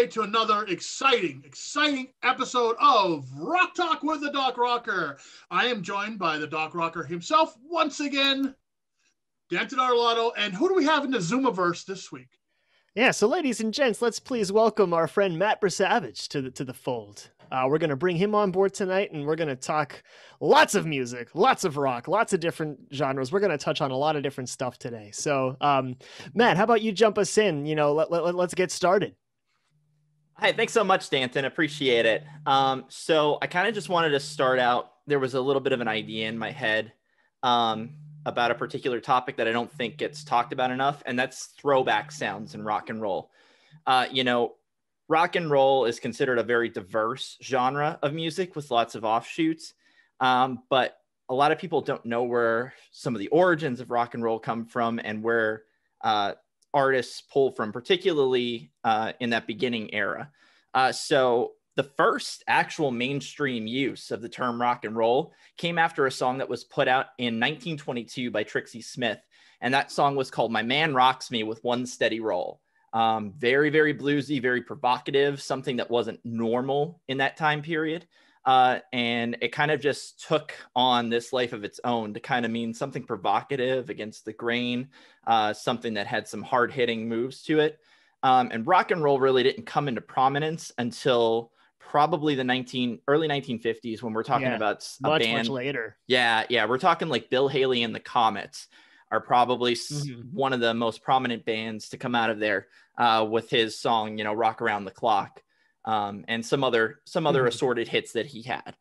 way to another exciting episode of Rock Talk with the DocRocker. I am joined by the DocRocker himself once again, Danton Arlotto. And who do we have in the Zoomiverse this week? Yeah, so ladies and gents, let's please welcome our friend Matt Brasavage to the fold. We're going to bring him on board tonight, and we're going to talk lots of music, lots of rock, lots of different genres. We're going to touch on a lot of different stuff today. So, Matt, how about you jump us in? You know, let's get started. Hi, thanks so much, Danton. Appreciate it. So I kind of just wanted to start out. There was a little bit of an idea in my head about a particular topic that I don't think gets talked about enough, and that's throwback sounds in rock and roll. Rock and roll is considered a very diverse genre of music with lots of offshoots, but a lot of people don't know where some of the origins of rock and roll come from and where artists pull from, particularly in that beginning era. So the first actual mainstream use of the term rock and roll came after a song that was put out in 1922 by Trixie Smith. And that song was called My Man Rocks Me with One Steady Roll. Very, very bluesy, very provocative, something that wasn't normal in that time period. And it kind of just took on this life of its own to kind of mean something provocative against the grain, something that had some hard hitting moves to it. And rock and roll really didn't come into prominence until probably the early 1950s, when we're talking about a band. Much later. Yeah. We're talking like Bill Haley and the Comets are probably one of the most prominent bands to come out of there with his song, Rock Around the Clock, and some other assorted hits that he had.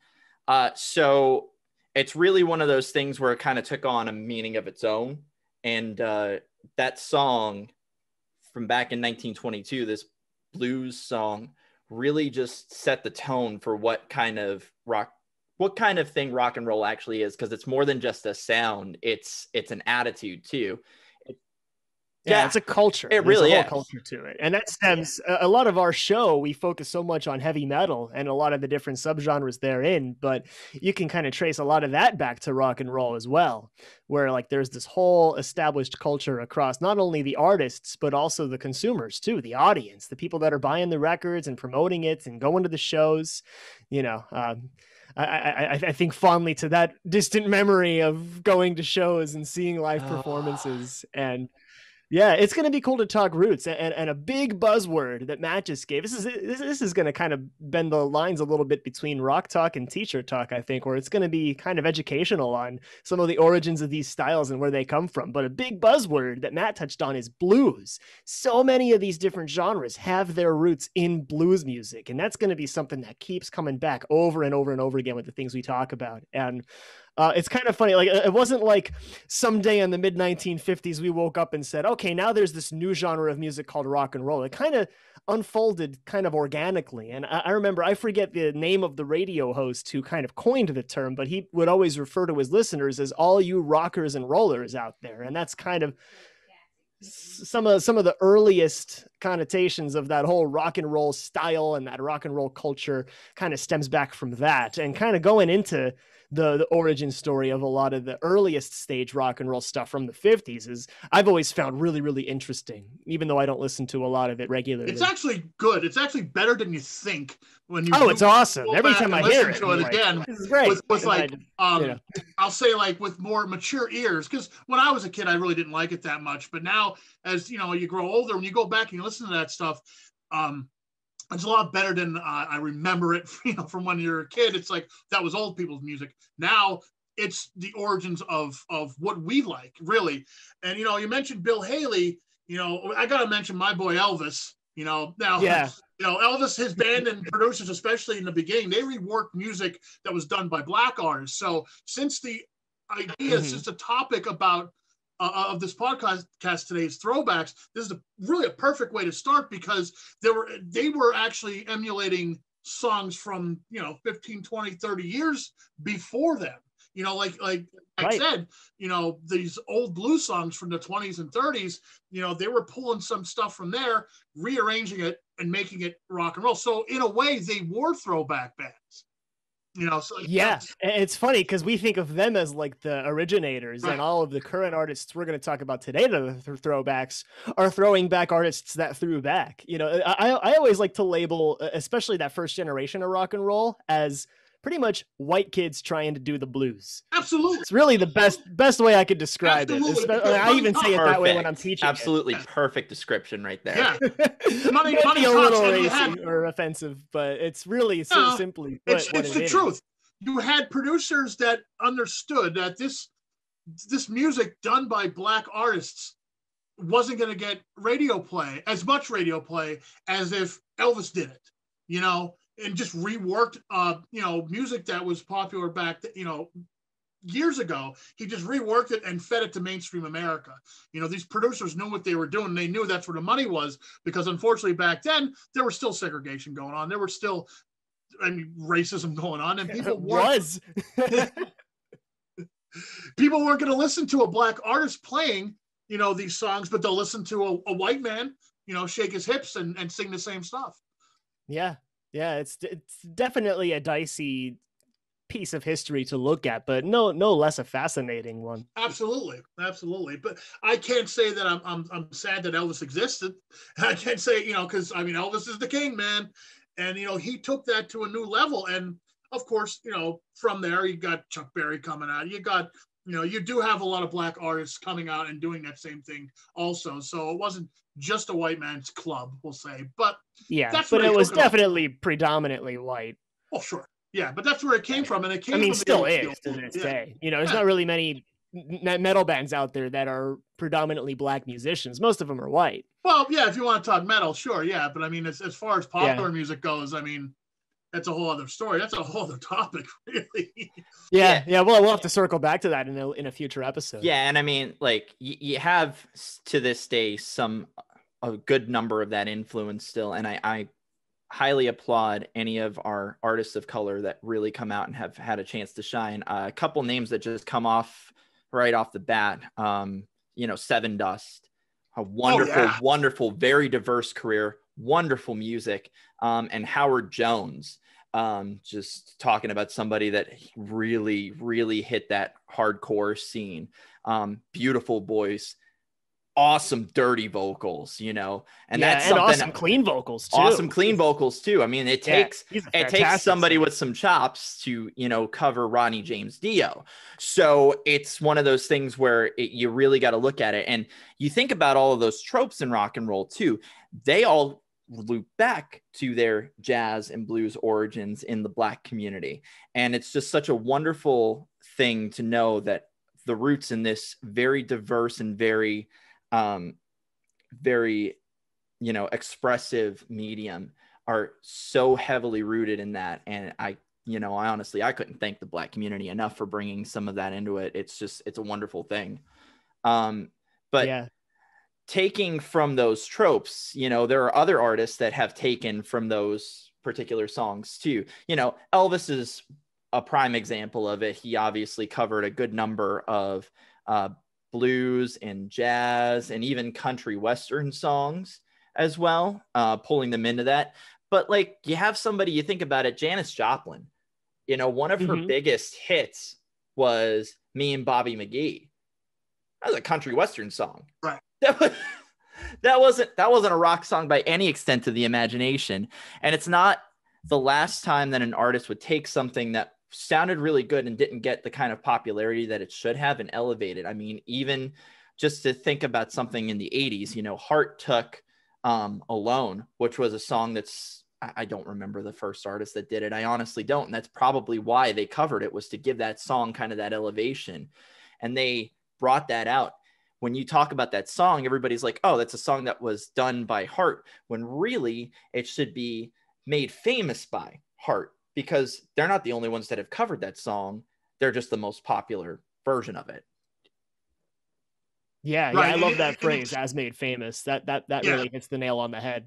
So it's really one of those things where it kind of took on a meaning of its own. And that song from back in 1922, this blues song, really just set the tone for what kind of thing rock and roll actually is, because it's more than just a sound. It's an attitude too. Yeah, it's a culture. It really is. There's a whole culture to it. And that stems, a lot of our show, we focus so much on heavy metal and a lot of the different subgenres therein, but you can kind of trace a lot of that back to rock and roll as well, where like there's this whole established culture across not only the artists, but also the consumers too, the audience, the people that are buying the records and promoting it and going to the shows, I think fondly to that distant memory of going to shows and seeing live performances. And yeah, it's going to be cool to talk roots, and a big buzzword that Matt just gave. This is going to kind of bend the lines a little bit between rock talk and teacher talk, I think, where it's going to be kind of educational on some of the origins of these styles and where they come from. But a big buzzword that Matt touched on is blues. So many of these different genres have their roots in blues music, and that's going to be something that keeps coming back over and over and over again with the things we talk about. And it's kind of funny. Like, it wasn't like someday in the mid 1950s, we woke up and said, okay, now there's this new genre of music called rock and roll. It kind of unfolded kind of organically. And I remember, I forget the name of the radio host who kind of coined the term, but he would always refer to his listeners as all you rockers and rollers out there. And that's kind of some of the earliest connotations of that whole rock and roll style, and that rock and roll culture kind of stems back from that. And kind of going into the origin story of a lot of the earliest stage rock and roll stuff from the 50s is, I've always found really, really interesting, even though I don't listen to a lot of it regularly. It's actually good. It's actually better than you think when you. It's awesome. Every time I hear it, again, this is great. With like, I'll say like with more mature ears, because when I was a kid, I really didn't like it that much. But now, as you grow older, when you go back and you listen to that stuff, it's a lot better than I remember it, from when you're a kid. It's like, that was old people's music. Now it's the origins of what we like, really. And, you mentioned Bill Haley, I got to mention my boy Elvis, now, Elvis, his band and producers, especially in the beginning, they reworked music that was done by black artists. So since the idea, since the topic about of this podcast today is throwbacks, this is really a perfect way to start, because they were actually emulating songs from 15, 20, 30 years before them. Like I said, these old blues songs from the 20s and 30s, they were pulling some stuff from there, rearranging it and making it rock and roll. So in a way, they were throwback bands. You know, so yeah, it's funny because we think of them as like the originators, Right. and all of the current artists we're going to talk about today, the throwbacks, are throwing back artists that threw back. You know, I always like to label, especially that first generation of rock and roll, as pretty much white kids trying to do the blues. Absolutely. It's really the best way I could describe Absolutely. it. I even say it that way when I'm teaching. Absolutely perfect description right there. Yeah. Money a little racy or offensive, but it's really simply it's the truth. You had producers that understood that this music done by Black artists wasn't going to get radio play, as much radio play as if Elvis did it, you know, and just reworked, you know, music that was popular back, you know, years ago. He just reworked it and fed it to mainstream America. You know, these producers knew what they were doing. They knew that's where the money was, because unfortunately back then there was still segregation going on. There were still, I mean, racism going on, and people people weren't going to listen to a Black artist playing, you know, these songs, but they'll listen to a white man, you know, shake his hips and sing the same stuff. Yeah. It's definitely a dicey piece of history to look at, but no less a fascinating one. Absolutely. But I can't say that I'm sad that Elvis existed. I can't say, you know, because I mean, Elvis is the king, man. And, you know, he took that to a new level. And of course, you know, from there, you got Chuck Berry coming out. You got, you know, you do have a lot of Black artists coming out and doing that same thing also. So it wasn't just a white man's club, we'll say. But yeah, but it was definitely predominantly white. Oh, sure. Yeah, but that's where it came from. And it came, I mean, still is to this day. You know, there's not really many metal bands out there that are predominantly Black musicians. Most of them are white. Well, yeah, if you want to talk metal, sure, yeah. But I mean, as far as popular music goes, I mean, that's a whole other story. That's a whole other topic, really. Yeah. Well, we'll have to circle back to that in a future episode. Yeah, and I mean, like, you have to this day a good number of that influence still, and I highly applaud any of our artists of color that really come out and have had a chance to shine. A couple names that just come off right off the bat. You know, Seven Dust, a wonderful, very diverse career, wonderful music. And Howard Jones, just talking about somebody that really, really hit that hardcore scene. Beautiful voice, awesome dirty vocals, you know, and that's something, awesome clean vocals too. I mean, it takes somebody with some chops to, you know, cover Ronnie James Dio. So it's one of those things where you really got to look at it. And you think about all of those tropes in rock and roll too. They all loop back to their jazz and blues origins in the Black community. And it's just such a wonderful thing to know that the roots in this very diverse and very, you know, expressive medium are so heavily rooted in that. And I honestly, I couldn't thank the Black community enough for bringing some of that into it. It's a wonderful thing. Taking from those tropes, you know, there are other artists that have taken from those particular songs too. You know, Elvis is a prime example of it. He obviously covered a good number of blues and jazz and even country western songs as well, pulling them into that. But like, you have somebody, you think about it, Janice Joplin, you know, one of her biggest hits was Me and Bobby McGee. That was a country western song. Right. That wasn't a rock song by any extent of the imagination. And it's not the last time that an artist would take something that sounded really good and didn't get the kind of popularity that it should have and elevate it. I mean, even just to think about something in the 80s, you know, Heart took Alone, which was a song that's, I don't remember the first artist that did it. I honestly don't. And that's probably why they covered it, was to give that song kind of that elevation. And they brought that out. When you talk about that song, everybody's like, oh, that's a song that was done by Heart, when really it should be made famous by Heart, because they're not the only ones that have covered that song. They're just the most popular version of it. Yeah, I love that phrase, as made famous. That really hits the nail on the head.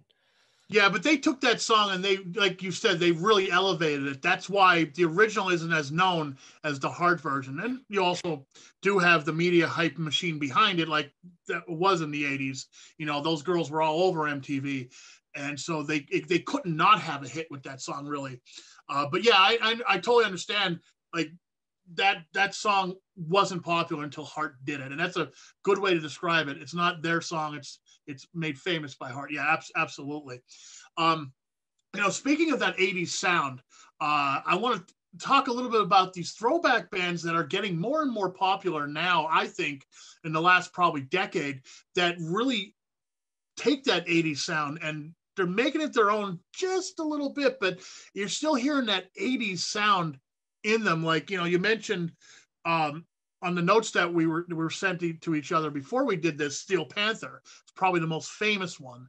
Yeah, but they took that song and they, like you said, they really elevated it. That's why the original isn't as known as the Heart version. And you also do have the media hype machine behind it, like that was in the 80s. You know, those girls were all over MTV. And so they couldn't not have a hit with that song, really. But yeah, I totally understand. Like that song wasn't popular until Heart did it, and that's a good way to describe it. It's not their song; it's made famous by Heart. Yeah, absolutely. Speaking of that '80s sound, I want to talk a little bit about these throwback bands that are getting more and more popular now. I think in the last probably decade, that really take that '80s sound and they're making it their own just a little bit, but you're still hearing that '80s sound in them. Like, you mentioned on the notes that we were sent to each other before we did this, Steel Panther. It's probably the most famous one,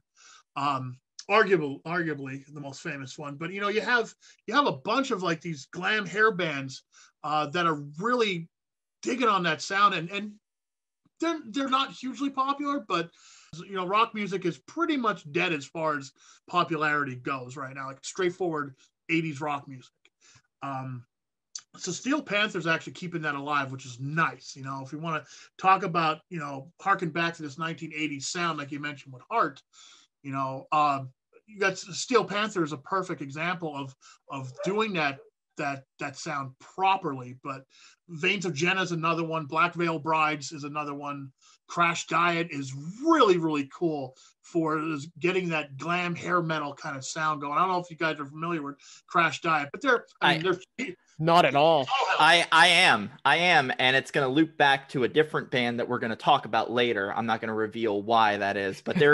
arguably the most famous one. But you have a bunch of like these glam hair bands that are really digging on that sound, and they're not hugely popular, but rock music is pretty much dead as far as popularity goes right now, like straightforward 80s rock music. So Steel Panther's actually keeping that alive, which is nice. If you want to talk about, harken back to this 1980s sound, like you mentioned with Heart, you got Steel Panther is a perfect example of doing that sound properly. But Veins of Jenna is another one. Black Veil Brides is another one. Crash Diet is really, really cool for getting that glam hair metal kind of sound going. I don't know if you guys are familiar with Crash Diet, but they're not at all. I am, and it's going to loop back to a different band that we're going to talk about later. I'm not going to reveal why that is, but there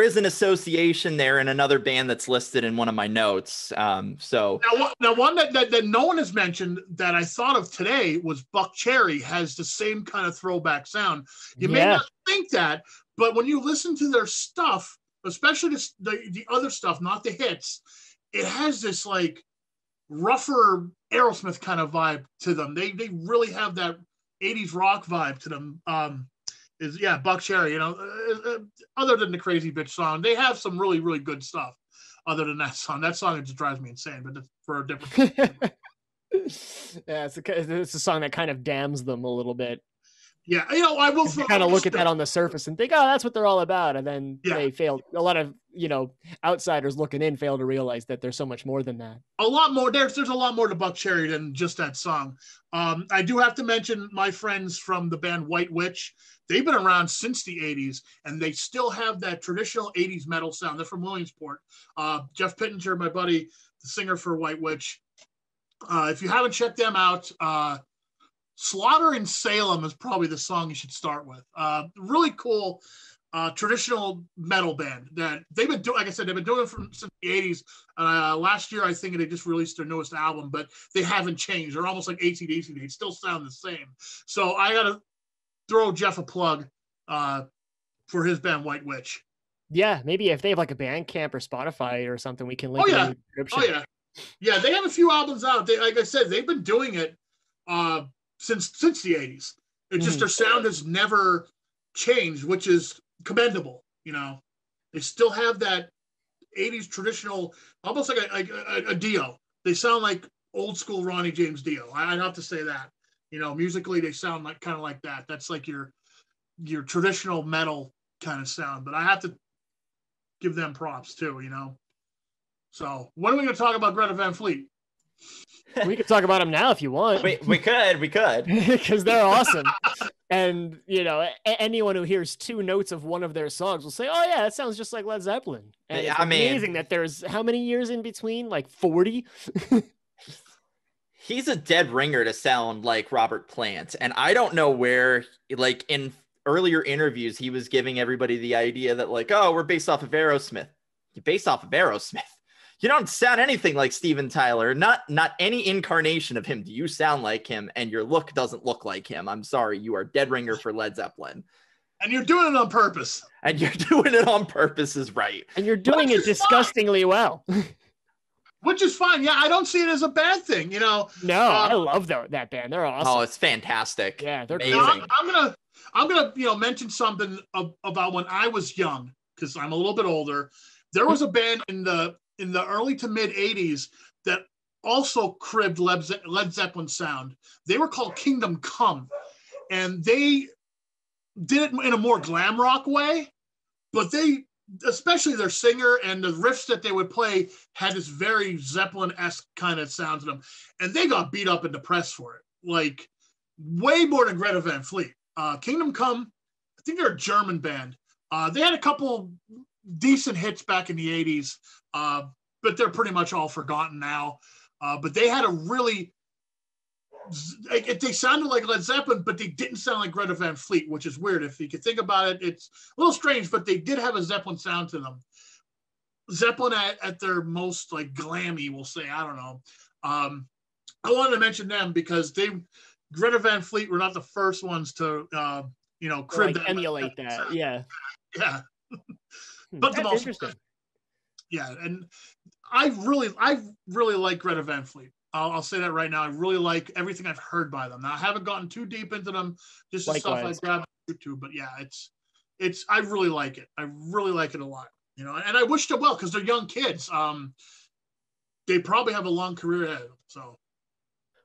is an association there in another band that's listed in one of my notes. So now one that no one has mentioned that I thought of today was Buck Cherry has the same kind of throwback sound. You may not think that, but when you listen to their stuff, especially the other stuff, not the hits, it has this like rougher Aerosmith kind of vibe to them. They really have that 80s rock vibe to them. Buck Cherry, other than the Crazy Bitch song, they have some really, really good stuff other than that song. That song just drives me insane, but it's for a different Yeah, it's a song that kind of damns them a little bit. Yeah, I will kind of look at that on the surface and think, oh, that's what they're all about. And then they fail. A lot of, outsiders looking in fail to realize that there's so much more than that. A lot more. There's a lot more to Buck Cherry than just that song. I do have to mention my friends from the band White Witch. They've been around since the 80s, and they still have that traditional 80s metal sound. They're from Williamsport. Jeff Pittenger, my buddy, the singer for White Witch. If you haven't checked them out, Slaughter in Salem is probably the song you should start with. Really cool traditional metal band that they've been doing. Like I said, they've been doing it since the 80s. Last year, I think they just released their newest album, but they haven't changed. They're almost like AC/DC. They still sound the same. So I got to throw Jeff a plug for his band White Witch. Yeah, maybe if they have like a Bandcamp or Spotify or something, we can link it in the description. Yeah, they have a few albums out. Like I said, they've been doing it since the 80s. It's just their sound has never changed, which is commendable. They still have that 80s traditional, almost like a Dio. They sound like old school Ronnie James Dio. I'd have to say that. Musically they sound like kind of like that. That's like your traditional metal kind of sound. But I have to give them props too. So when are we going to talk about Greta Van Fleet? We could talk about them now if you want. We could because they're awesome. And anyone who hears two notes of one of their songs will say, oh yeah, that sounds just like Led Zeppelin. And it's amazing that there's how many years in between, like 40. He's a dead ringer to sound like Robert Plant, and I don't know where, like in earlier interviews he was giving everybody the idea that like, oh, we're based off of Aerosmith. You're based off of Aerosmith. You don't sound anything like Steven Tyler. Not any incarnation of him do you sound like him, and your look doesn't look like him. I'm sorry, you are dead ringer for Led Zeppelin. And you're doing it on purpose. And you're doing it on purpose is right. And you're doing it disgustingly well. Which is fine. Yeah, I don't see it as a bad thing, No, I love that band. They're awesome. Oh, it's fantastic. Yeah, they're amazing. I'm gonna mention something about when I was young, because I'm a little bit older. There was a band in the early to mid 80s that also cribbed Led Zeppelin sound. They were called Kingdom Come, and they did it in a more glam rock way, but they especially their singer and the riffs that they would play had this very Zeppelin-esque kind of sound to them. And they got beat up in the press for it. Like way more than Greta Van Fleet. Kingdom Come, I think they're a German band. They had a couple decent hits back in the 80s, but they're pretty much all forgotten now. But they had a really, they sounded like Led Zeppelin, but they didn't sound like Greta Van Fleet, which is weird. If you could think about it, it's a little strange, but they did have a Zeppelin sound to them. Zeppelin at their most like glammy, we'll say, I don't know. I wanted to mention them because Greta Van Fleet were not the first ones to, crib like emulate that. Yeah. Yeah. But the most interesting. Yeah. And I really like Greta Van Fleet. I'll say that right now. I really like everything I've heard by them. Now I haven't gotten too deep into them, just the stuff I grabbed on YouTube. But yeah, I really like it. I really like it a lot. And I wish them well because they're young kids. They probably have a long career ahead. So,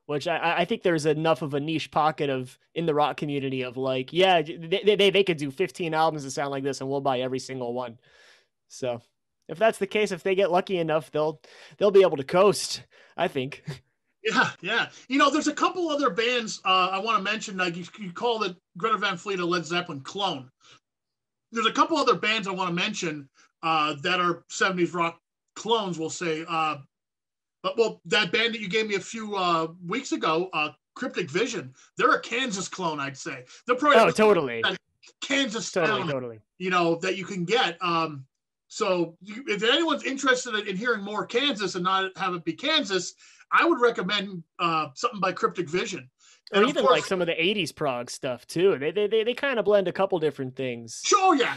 which I think there's enough of a niche pocket in the rock community of like, yeah, they could do 15 albums that sound like this, and we'll buy every single one. So, if that's the case, if they get lucky enough, they'll be able to coast, I think. Yeah. There's a couple other bands I want to mention. Like you call it Greta Van Fleet a Led Zeppelin clone. There's a couple other bands I want to mention that are 70s rock clones, we'll say. Well, that band that you gave me a few weeks ago, Cryptic Vision, they're a Kansas clone, I'd say. They're probably totally Kansas sound, totally. That you can get. So if anyone's interested in hearing more Kansas and not have it be Kansas, I would recommend something by Cryptic Vision. Or even like some of the 80s prog stuff too. They kind of blend a couple different things. Sure, yeah.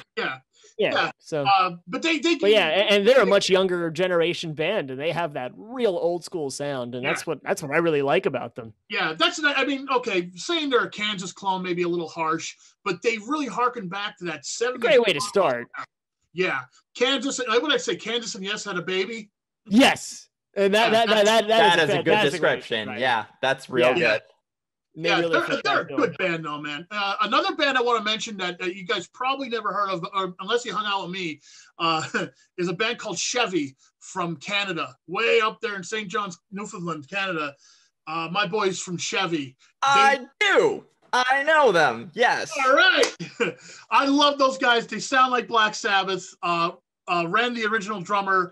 So, but and they're a much younger generation band, and they have that real old school sound, and that's what I really like about them. Yeah, saying they're a Kansas clone may be a little harsh, but they really harken back to that 70s. Great way to start. Yeah, Kansas. What I say, Kansas and Yes had a baby. Yes, and that is a good description. Right. Yeah, that's real good. Yeah, they're a good band, though, man. Another band I want to mention that you guys probably never heard of, or unless you hung out with me, is a band called Chevy from Canada, way up there in St. John's, Newfoundland, Canada. My boys from Chevy. I do. I know them. Yes. All right. I love those guys. They sound like Black Sabbath. Ren, the original drummer.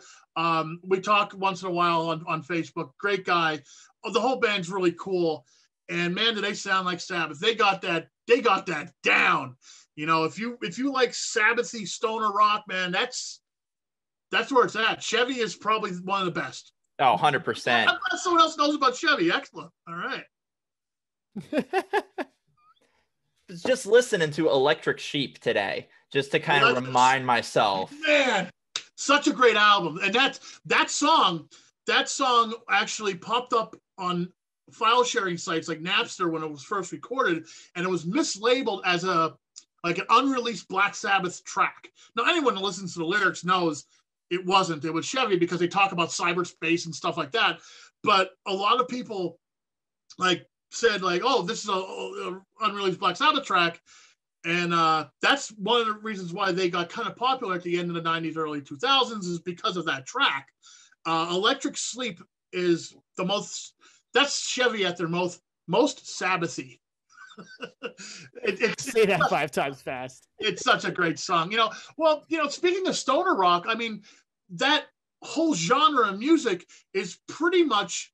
We talk once in a while on Facebook. Great guy. The whole band's really cool. And man, do they sound like Sabbath. They got that down. If you like Sabbathy stoner rock, man, that's where it's at. Chevy is probably one of the best. Oh, 100%. I'm glad someone else knows about Chevy. Excellent. All right. Just listening to Electric Sheep today, just to kind of remind myself. Man, such a great album. And that song actually popped up on file sharing sites like Napster when it was first recorded, and it was mislabeled as an unreleased Black Sabbath track. Now, anyone who listens to the lyrics knows it wasn't. It was Chevy because they talk about cyberspace and stuff like that. But a lot of people said oh, this is a unreleased Black Sabbath track. And that's one of the reasons why they got kind of popular at the end of the 90s, early 2000s is because of that track. Electric Sleep is that's Chevy at their most Sabbathy. Say that 5 times fast. It's such a great song. Speaking of stoner rock, I mean, that whole genre of music is pretty much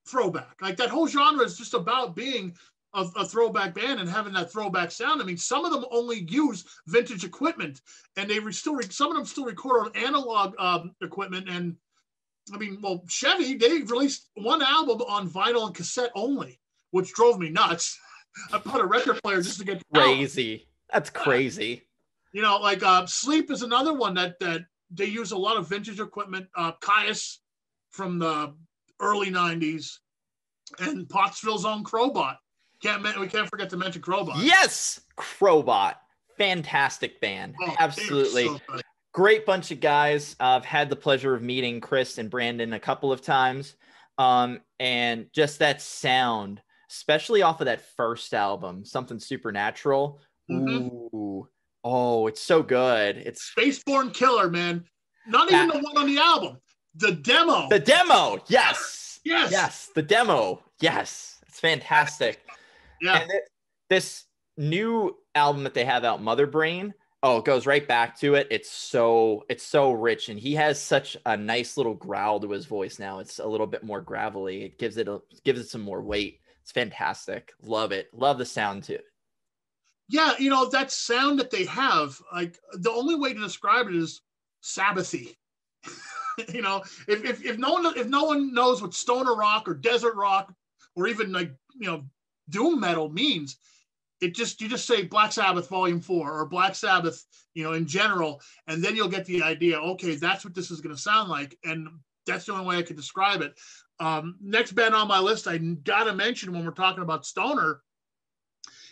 throwback. Like that whole genre is just about being a throwback band and having that throwback sound. I mean, some of them only use vintage equipment, and some of them still record on analog equipment. And I mean, well, Chevy, they released one album on vinyl and cassette only, which drove me nuts. I bought a record player just to get crazy. That's crazy. Sleep is another one that they use a lot of vintage equipment. Caius from the early 90s, and Pottsville's own Crowbot. We can't forget to mention Crowbot. Yes, Crowbot. Fantastic band. Absolutely. So great bunch of guys. I've had the pleasure of meeting Chris and Brandon a couple of times. And just that sound, especially off of that first album, Something Supernatural. Mm-hmm. Ooh, Oh, it's so good. It's Spaceborne Killer, man. Not even the one on the album. The demo. The demo. Yes. Yes. Yes. The demo. Yes. It's fantastic. Yeah. And this new album that they have out, Mother Brain, it goes right back to it. It's so rich, and he has such a nice little growl to his voice now. It's a little bit more gravelly. It gives it some more weight. It's fantastic. Love it. Love the sound too. Yeah, you know, that sound that they have, like the only way to describe it is Sabbathy. You know, if no one knows what stoner rock or desert rock or even like, you know, doom metal means, you just say Black Sabbath Volume 4 or Black Sabbath, you know, in general, and then you'll get the idea. Okay, that's what this is going to sound like, and that's the only way I could describe it. Next band on my list, I gotta mention when we're talking about stoner,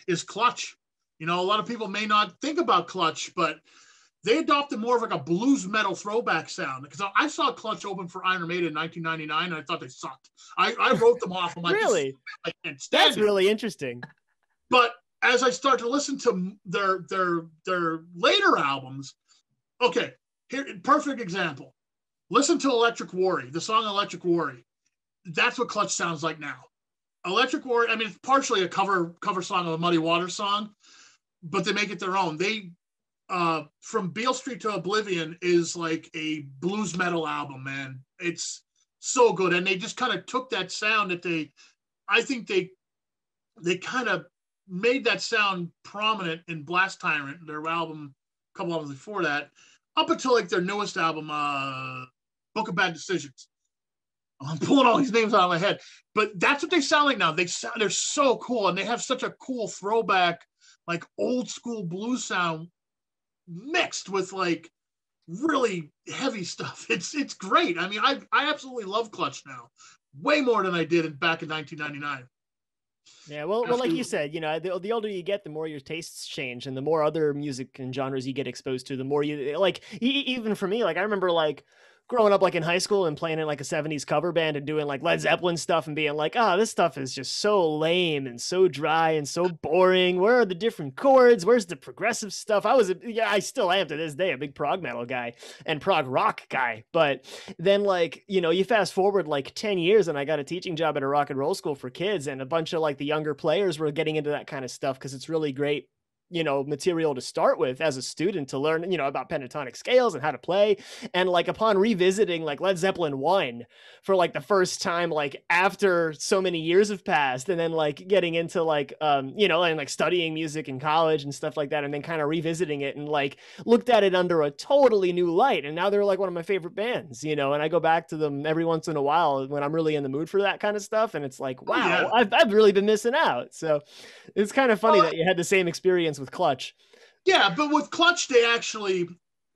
is Clutch. You know, a lot of people may not think about Clutch, but they adopted more of like a blues metal throwback sound. Because I saw Clutch open for Iron Maiden in 1999, and I thought they sucked. I wrote them off. I'm like, really? I can't stand That's really interesting. But as I start to listen to their later albums, okay, here, perfect example. Listen to Electric Worry, the song Electric Worry. That's what Clutch sounds like now. Electric Worry, I mean, it's partially a cover song of a Muddy Waters song, but they make it their own. They From Beale Street to Oblivion is like a blues metal album, man. It's so good. And they just kind of took that sound that I think they kind of made that sound prominent in Blast Tyrant, their album, a couple albums before that, up until like their newest album, Book of Bad Decisions. I'm pulling all these names out of my head, but that's what they sound like now. They're so cool, and they have such a cool throwback, like old school blues sound mixed with like really heavy stuff. It's great. I mean, I absolutely love Clutch now, way more than I did back in 1999. Yeah, well, like you said, you know, the older you get, the more your tastes change, and the more other music and genres you get exposed to, the more you like. Even for me, like I remember like growing up like in high school and playing in like a 70s cover band and doing like Led Zeppelin stuff and being like, this stuff is just so lame and so dry and so boring. Where are the different chords? Where's the progressive stuff? I still am to this day a big prog metal guy and prog rock guy. But then like, you know, you fast forward like 10 years and I got a teaching job at a rock and roll school for kids, and a bunch of like the younger players were getting into that kind of stuff because it's really great, you know, material to start with as a student to learn, you know, about pentatonic scales and how to play. And like upon revisiting like Led Zeppelin 1 for like the first time, like after so many years have passed, and then like getting into like, you know, and like studying music in college and stuff like that, and then kind of revisiting it and like looked at it under a totally new light. And now they're like one of my favorite bands, you know, and I go back to them every once in a while when I'm really in the mood for that kind of stuff. And it's like, wow, I've really been missing out. So it's kind of funny that you had the same experience with Clutch. Yeah, but with Clutch, they actually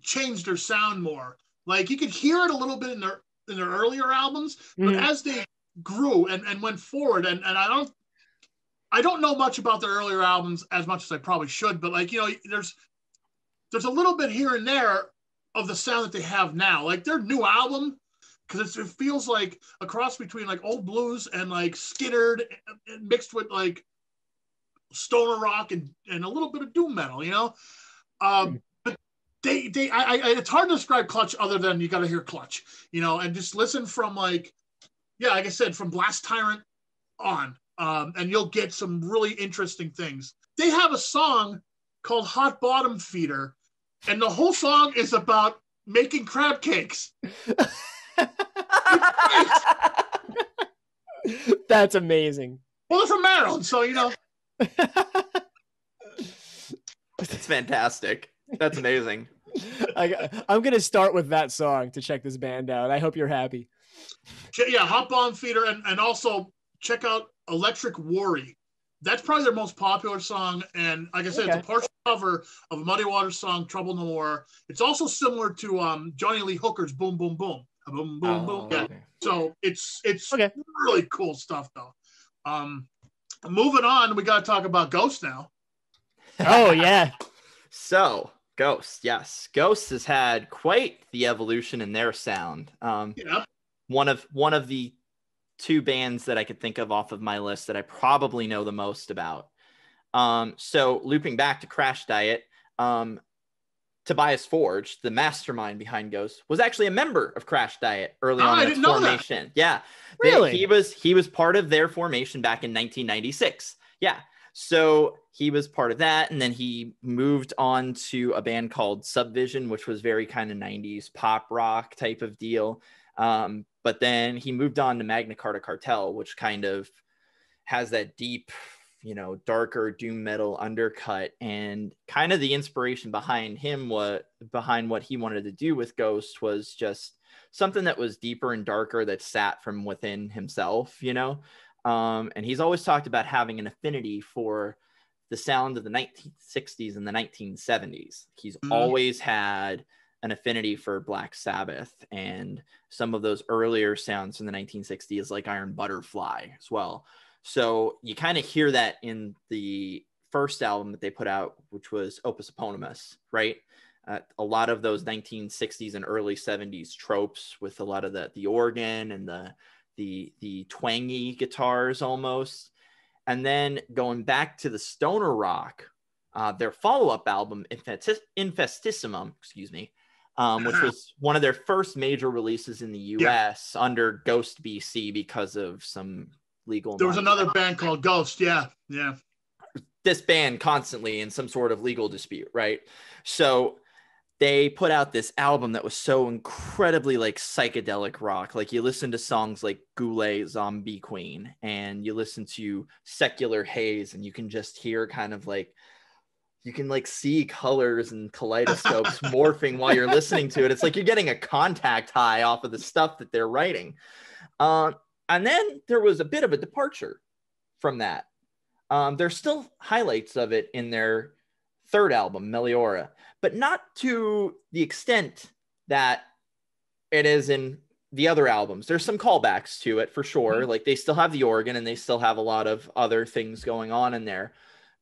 changed their sound more. Like you could hear it a little bit in their earlier albums, but as they grew and went forward, and I don't know much about their earlier albums as much as I probably should, but like, you know, there's a little bit here and there of the sound that they have now. Like their new album, because it feels like a cross between like old blues and like Skynyrd mixed with like stoner rock and a little bit of doom metal, you know. But it's hard to describe Clutch other than you got to hear Clutch, you know, and just listen from like I said, from Blast Tyrant on, and you'll get some really interesting things. They have a song called Hot Bottom Feeder, and the whole song is about making crab cakes. That's amazing. Well, they're from Maryland, so you know. It's fantastic. That's amazing. I'm gonna start with that song to check this band out. I hope you're happy. Yeah, Hot Bomb Feeder, and also check out Electric Worry. That's probably their most popular song, and like I said, It's a partial cover of a Muddy Waters song, Trouble No More. It's also similar to Johnny Lee Hooker's Boom Boom Boom. Boom Boom Boom. Yeah. Okay. So it's really cool stuff though. Moving on, we got to talk about Ghost now. Oh yeah. So Ghost, yes, Ghost has had quite the evolution in their sound. One of the two bands that I could think of off of my list that I probably know the most about. So looping back to Crash Diet, Tobias Forge, the mastermind behind Ghost, was actually a member of Crash Diet early on in its formation. Yeah, really, he was part of their formation back in 1996. Yeah, so he was part of that, and then he moved on to a band called Subvision, which was very kind of 90s pop rock type of deal. But then he moved on to Magna Carta Cartel, which kind of has that deep, you know, darker doom metal undercut, and kind of the inspiration behind what he wanted to do with Ghost was just something that was deeper and darker, that sat from within himself, you know. And he's always talked about having an affinity for the sound of the 1960s and the 1970s. He's always had an affinity for Black Sabbath and some of those earlier sounds from the 1960s, like Iron Butterfly as well. So you kind of hear that in the first album that they put out, which was Opus Eponymous, right? A lot of those 1960s and early 70s tropes with a lot of the organ and the twangy guitars almost. And then going back to the stoner rock, their follow-up album, Infestissimum, which was one of their first major releases in the US under Ghost BC because of some legal. There was another band called Ghost. Yeah. This band constantly in some sort of legal dispute, right? So they put out this album that was so incredibly like psychedelic rock. Like you listen to songs like Goulet Zombie Queen, and you listen to Secular Haze, and you can just hear kind of like, you can like see colors and kaleidoscopes morphing while you're listening to it. It's like you're getting a contact high off of the stuff that they're writing. And then there was a bit of a departure from that. There's still highlights of it in their third album, Meliora, but not to the extent that it is in the other albums. There's some callbacks to it for sure. Like they still have the organ and they still have a lot of other things going on in there,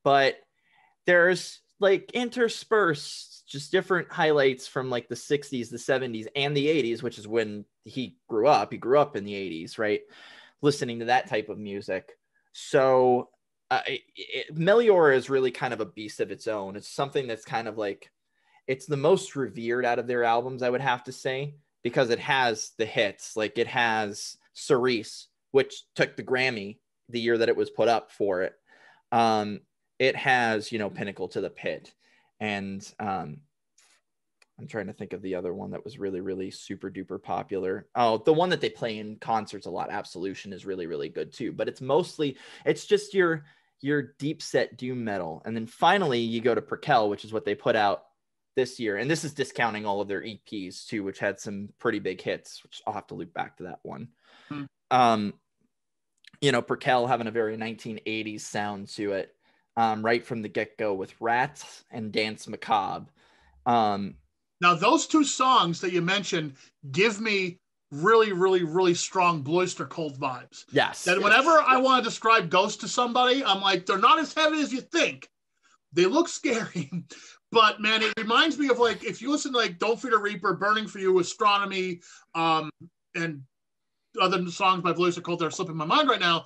but there's like interspersed just different highlights from like the 60s, the 70s, and the 80s, which is when he grew up. He grew up in the 80s, right? Listening to that type of music. So Meliora is really kind of a beast of its own. It's something that's kind of like, it's the most revered out of their albums, I would have to say, because it has the hits. Like it has Cerise, which took the Grammy the year that it was put up for it. It has, you know, Pinnacle to the Pit. And I'm trying to think of the other one that was really, really super duper popular. Oh, the one that they play in concerts a lot, Absolution, is really, really good too. But it's just your deep set doom metal. And then finally you go to Perkel, which is what they put out this year. And this is discounting all of their EPs too, which had some pretty big hits, which I'll have to loop back to that one. You know, Perkel having a very 1980s sound to it. Right from the get-go with Rats and Dance Macabre. Now, those two songs that you mentioned give me really, really, really strong Blue Oyster Cult vibes. Yes. That whenever I want to describe Ghost to somebody, I'm like, they're not as heavy as you think. They look scary. But, man, it reminds me of, like, if you listen to, like, Don't Fear the Reaper, Burning for You, Astronomy, and other songs by Blue Oyster Cult that are slipping my mind right now,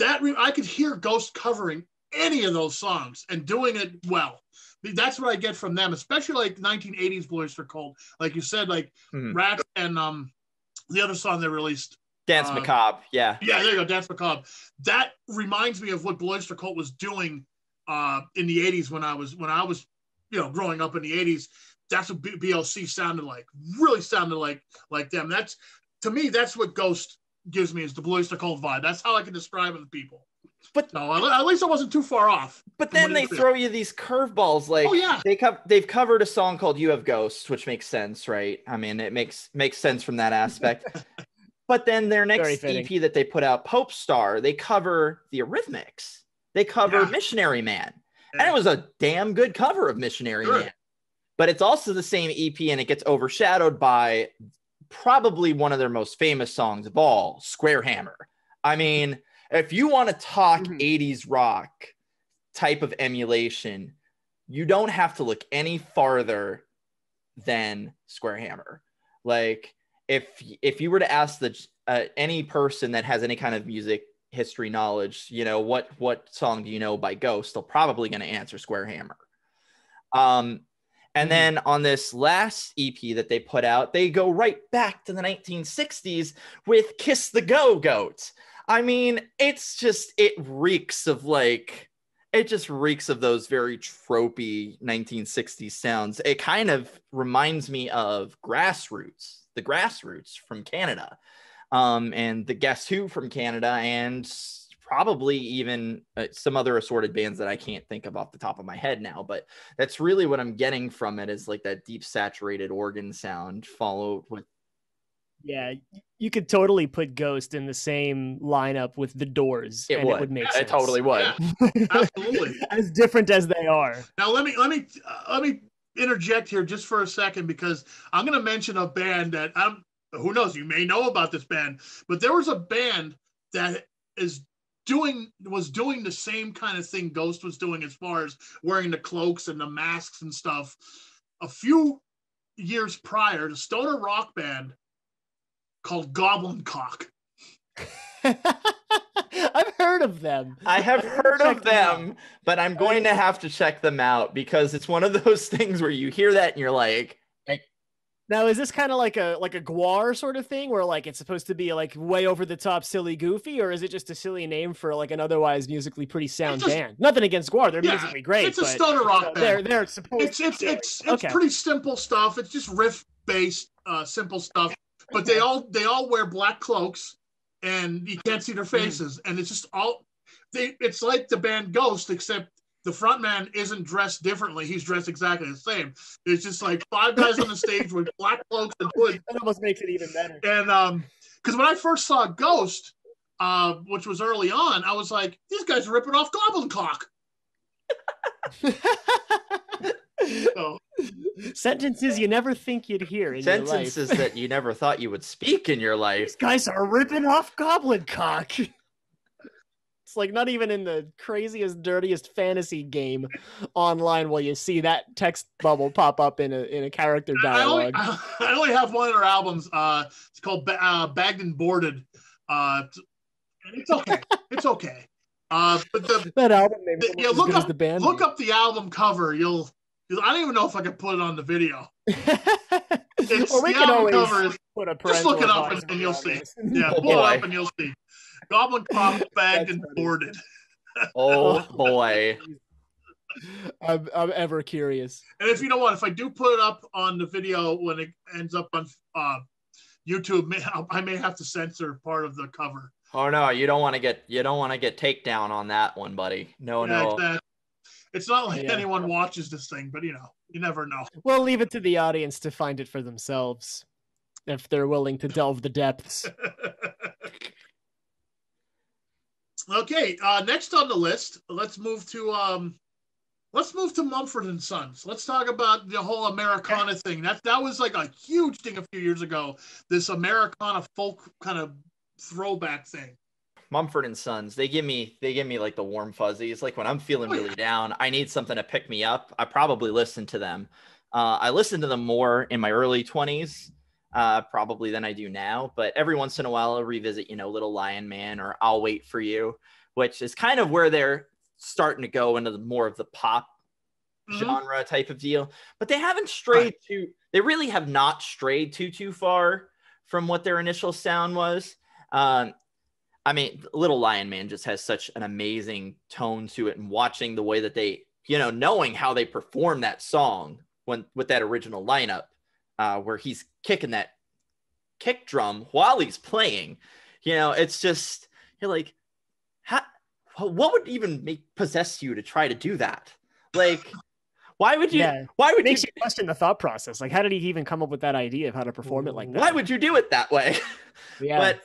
I could hear Ghost covering any of those songs and doing it well. That's what I get from them, especially like 1980s Blue Oyster Cult. Like you said, like Rats and the other song they released. Dance Macabre, yeah. Yeah, there you go, Dance Macabre. That reminds me of what Blue Oyster Cult was doing in the 80s when I was, you know, growing up in the 80s. That's what BLC sounded like. Really sounded like them. That's, to me, that's what Ghost gives me, is the Blue Oyster Cult vibe. That's how I can describe it to people. But no, at least I wasn't too far off. But then they throw you these curveballs, like they've covered a song called "You Have Ghosts," which makes sense, right? I mean, it makes sense from that aspect. But then their next EP that they put out, Pope Star, they cover the Eurythmics. They cover Missionary Man, and it was a damn good cover of Missionary Man. But it's also the same EP, and it gets overshadowed by probably one of their most famous songs of all, Square Hammer. I mean, if you want to talk 80s rock type of emulation, you don't have to look any farther than Square Hammer. Like if you were to ask any person that has any kind of music history knowledge, you know, what song do you know by Ghost, they're probably going to answer Square Hammer. And then on this last EP that they put out, they go right back to the 1960s with Kiss the Go-Goat. I mean, it's just, it just reeks of those very tropey 1960s sounds. It kind of reminds me of the Grassroots from Canada, and the Guess Who from Canada, and probably even some other assorted bands that I can't think of off the top of my head now. But that's really what I'm getting from it, is like that deep saturated organ sound followed with. Yeah, you could totally put Ghost in the same lineup with The Doors. It would make sense. It totally would. Yeah, absolutely. As different as they are. Now let me interject here just for a second, because I'm going to mention a band that who knows, you may know about this band, but there was a band that was doing the same kind of thing Ghost was doing, as far as wearing the cloaks and the masks and stuff. A few years prior, the stoner rock band called Goblin Cock. I've heard of them. I have heard of them, but I'm going to have to check them out, because it's one of those things where you hear that and you're like. Now, is this kind of like a Gwar sort of thing, where like it's supposed to be like way over the top, silly, goofy, or is it just a silly name for like an otherwise musically pretty sound band? Nothing against Gwar; they're musically great. It's a stoner rock band. They're supposed. It's pretty simple stuff. It's just riff based, simple stuff. But they all wear black cloaks, and you can't see their faces, and it's just it's like the band Ghost, except the frontman isn't dressed differently. He's dressed exactly the same. It's just like 5 guys on the stage with black cloaks and hood. That almost makes it even better. And because when I first saw Ghost, which was early on, I was like, these guys are ripping off Goblin Cock. So, sentences you never think you'd hear in your life. Sentences that you never thought you would speak in your life. These guys are ripping off Goblin Cock. It's like not even in the craziest, dirtiest fantasy game online will you see that text bubble pop up in a character dialogue. I only have one of their albums. It's called Bagged and Boarded. It's okay. It's okay. But that album name look up the album cover. I don't even know if I can put it on the video. Or we can always put a just look it up and you'll see. Yeah, pull it up and you'll see. Goblin Cock, Bagged and Boarded. Oh boy. I'm ever curious. And if you know what, if I do put it up on the video when it ends up on YouTube, I may have to censor part of the cover. Oh no, you don't want to get takedown on that one, buddy. No. Exactly. It's not like anyone watches this thing, but you never know. We'll leave it to the audience to find it for themselves, if they're willing to delve the depths. Okay, next on the list, let's move to Mumford and Sons. Let's talk about the whole Americana thing. That was like a huge thing a few years ago. This Americana folk kind of throwback thing. Mumford and Sons, they give me like the warm fuzzies. Like when I'm feeling really down, I need something to pick me up. I probably listen to them. I listened to them more in my early 20s. Probably than I do now, but every once in a while I'll revisit, Little Lion Man or I'll Wait for You, which is kind of where they're starting to go into more of the pop genre type of deal. But they haven't strayed they really have not strayed too far from what their initial sound was. I mean, Little Lion Man just has such an amazing tone to it, and watching the way that they, knowing how they perform that song with that original lineup. Where he's kicking that kick drum while he's playing, it's just, you're like, what would even possess you to try to do that? Like, why would you? Yeah. Why would it makes you question the thought process? Like, how did he even come up with that idea of how to perform it like that? Why would you do it that way? Yeah. But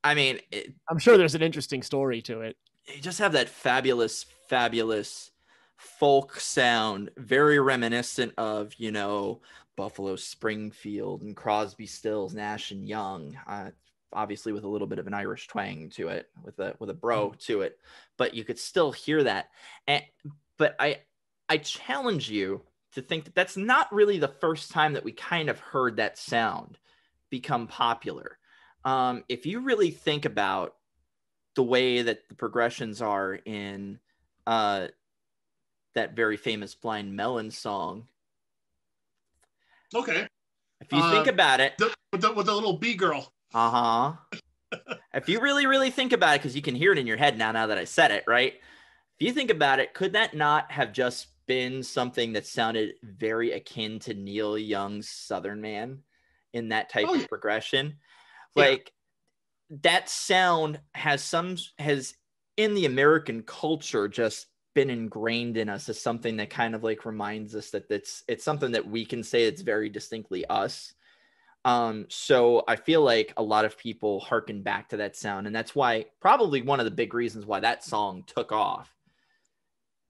I mean, I'm sure there's an interesting story to it. You just have that fabulous folk sound, very reminiscent of Buffalo Springfield and Crosby, Stills, Nash and Young, obviously with a little bit of an Irish twang to it, with a bro to it, but you could still hear that. But I challenge you to think that that's not really the first time that we kind of heard that sound become popular. If you really think about the way that the progressions are in that that very famous Blind Melon song. Okay. If you think about it, with the little bee girl. If you really, really think about it, because you can hear it in your head now that I said it, right? If you think about it, could that not have just been something that sounded very akin to Neil Young's Southern Man in that type of progression? Like that sound has in the American culture just been ingrained in us as something that kind of like reminds us that it's something that we can say it's very distinctly us. So I feel like a lot of people harken back to that sound, and that's why probably one of the big reasons why that song took off.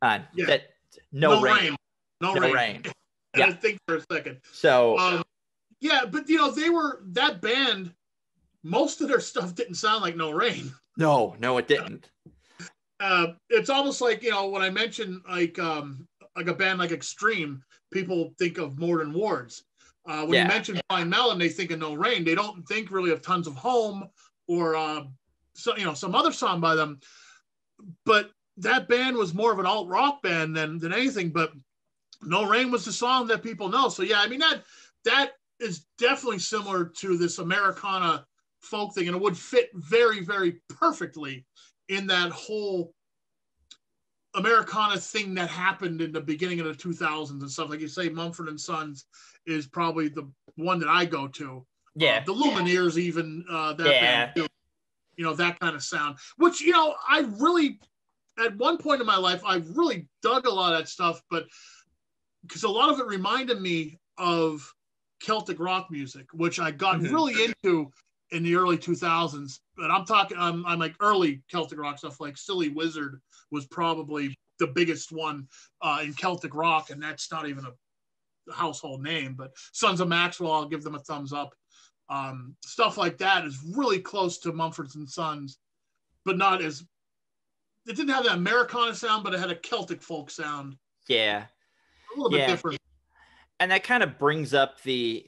That no rain. No rain. I think for a second. So but that band, most of their stuff didn't sound like No Rain. No, it didn't. It's almost like, when I mention like a band like Extreme, people think of Morden Wards. When you mention Blind Melon, they think of No Rain. They don't think really of Tons of Home or some other song by them. But that band was more of an alt rock band than anything. But No Rain was the song that people know. So yeah, I mean that is definitely similar to this Americana folk thing, and it would fit very, very perfectly in that whole Americana thing that happened in the beginning of the 2000s and stuff. Like you say, Mumford and Sons is probably the one that I go to. The Lumineers, even that band, too, that kind of sound. Which I really, at one point in my life, I really dug a lot of that stuff, but because a lot of it reminded me of Celtic rock music, which I got really into in the early 2000s. But I'm talking, I'm like early Celtic rock stuff, like Silly Wizard was probably the biggest one in Celtic rock, and that's not even a household name. But Sons of Maxwell, I'll give them a thumbs up. Stuff like that is really close to Mumford and Sons, but not as. It didn't have that Americana sound, but it had a Celtic folk sound. Yeah, a little bit different. And that kind of brings up the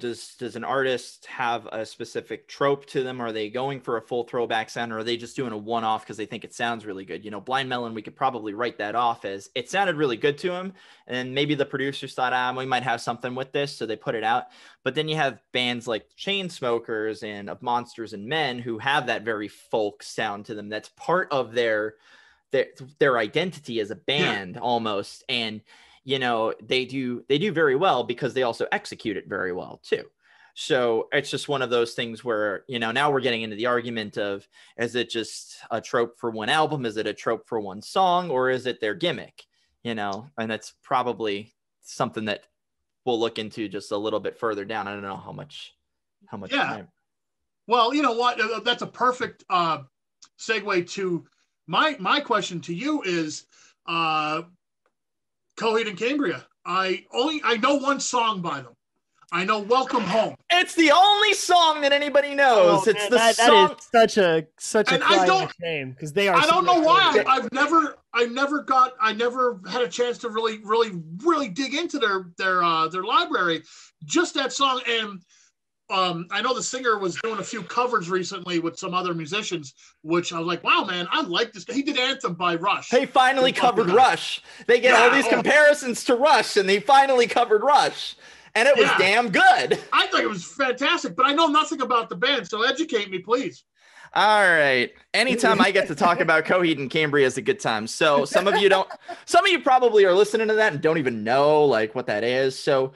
does an artist have a specific trope to them? Are they going for a full throwback sound, or are they just doing a one-off because they think it sounds really good? Blind Melon, we could probably write that off as it sounded really good to him, and maybe the producers thought, we might have something with this, so they put it out. But then you have bands like Chainsmokers and Of Monsters and Men who have that very folk sound to them. That's part of their identity as a band almost, and they do very well because they also execute it very well too. So it's just one of those things where, now we're getting into the argument of, is it just a trope for one album? Is it a trope for one song, or is it their gimmick? And that's probably something that we'll look into just a little bit further down. I don't know how much time. Well, you know what? That's a perfect segue to my question to you is, Coheed and Cambria. I know one song by them. I know "Welcome Home." It's the only song that anybody knows. It's the song. That is such a cry of shame because they are. I don't know why. I never had a chance to really dig into their library. Just that song, and I know the singer was doing a few covers recently with some other musicians, which I was like, wow, man, I like this. He did Anthem by Rush. They finally covered Rush. They get all these comparisons to Rush, and they finally covered Rush. And it was damn good. I think it was fantastic, but I know nothing about the band, so educate me, please. All right. Anytime I get to talk about Coheed and Cambria is a good time. So some of you probably are listening to that and don't even know like what that is. So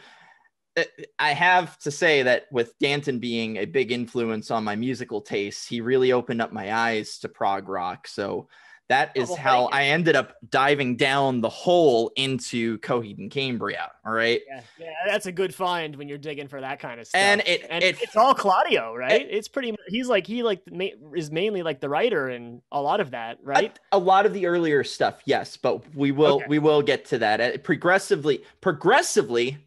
I have to say that with Danton being a big influence on my musical tastes, he really opened up my eyes to prog rock. So that is how I ended up diving down the hole into Coheed and Cambria. All right. Yeah, that's a good find when you're digging for that kind of stuff. And it's all Claudio, right? It's pretty. He is mainly like the writer and a lot of that, right? A lot of the earlier stuff, yes, but we will get to that. Progressively,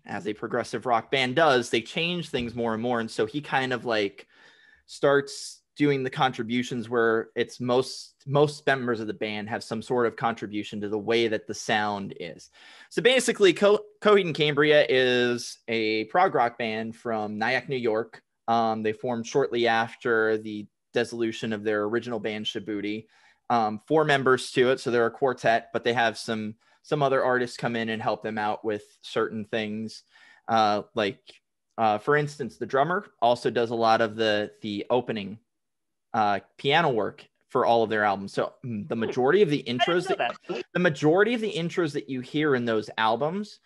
as a progressive rock band does, they change things more and more, and so he kind of like starts doing the contributions where it's most members of the band have some sort of contribution to the way that the sound is. So basically, Coheed and Cambria is a prog rock band from Nyack, New York. They formed shortly after the dissolution of their original band, Shibuti. 4 members to it, so they're a quartet, but they have some some other artists come in and help them out with certain things. For instance, the drummer also does a lot of the opening piano work for all of their albums. So the majority of the intros that you hear in those albums,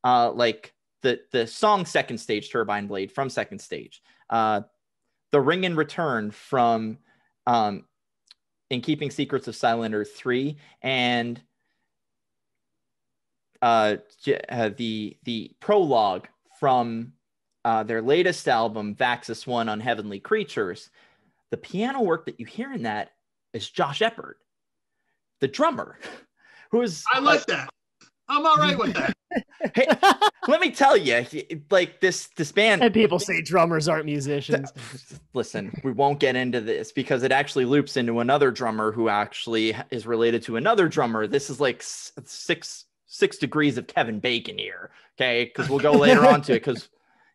like the song Second Stage Turbine Blade from Second Stage, the Ring and Return from In Keeping Secrets of Silent Earth 3, and the prologue from their latest album, Vaxis 1 on Heavenly Creatures. The piano work that you hear in that is Josh Eppert, the drummer, who is... I like that. I'm all right with that. Hey, let me tell you, like this band... And people say drummers aren't musicians. Listen, we won't get into this because it actually loops into another drummer who actually is related to another drummer. This is like six degrees of Kevin Bacon here, okay? Because we'll go later on to it, because,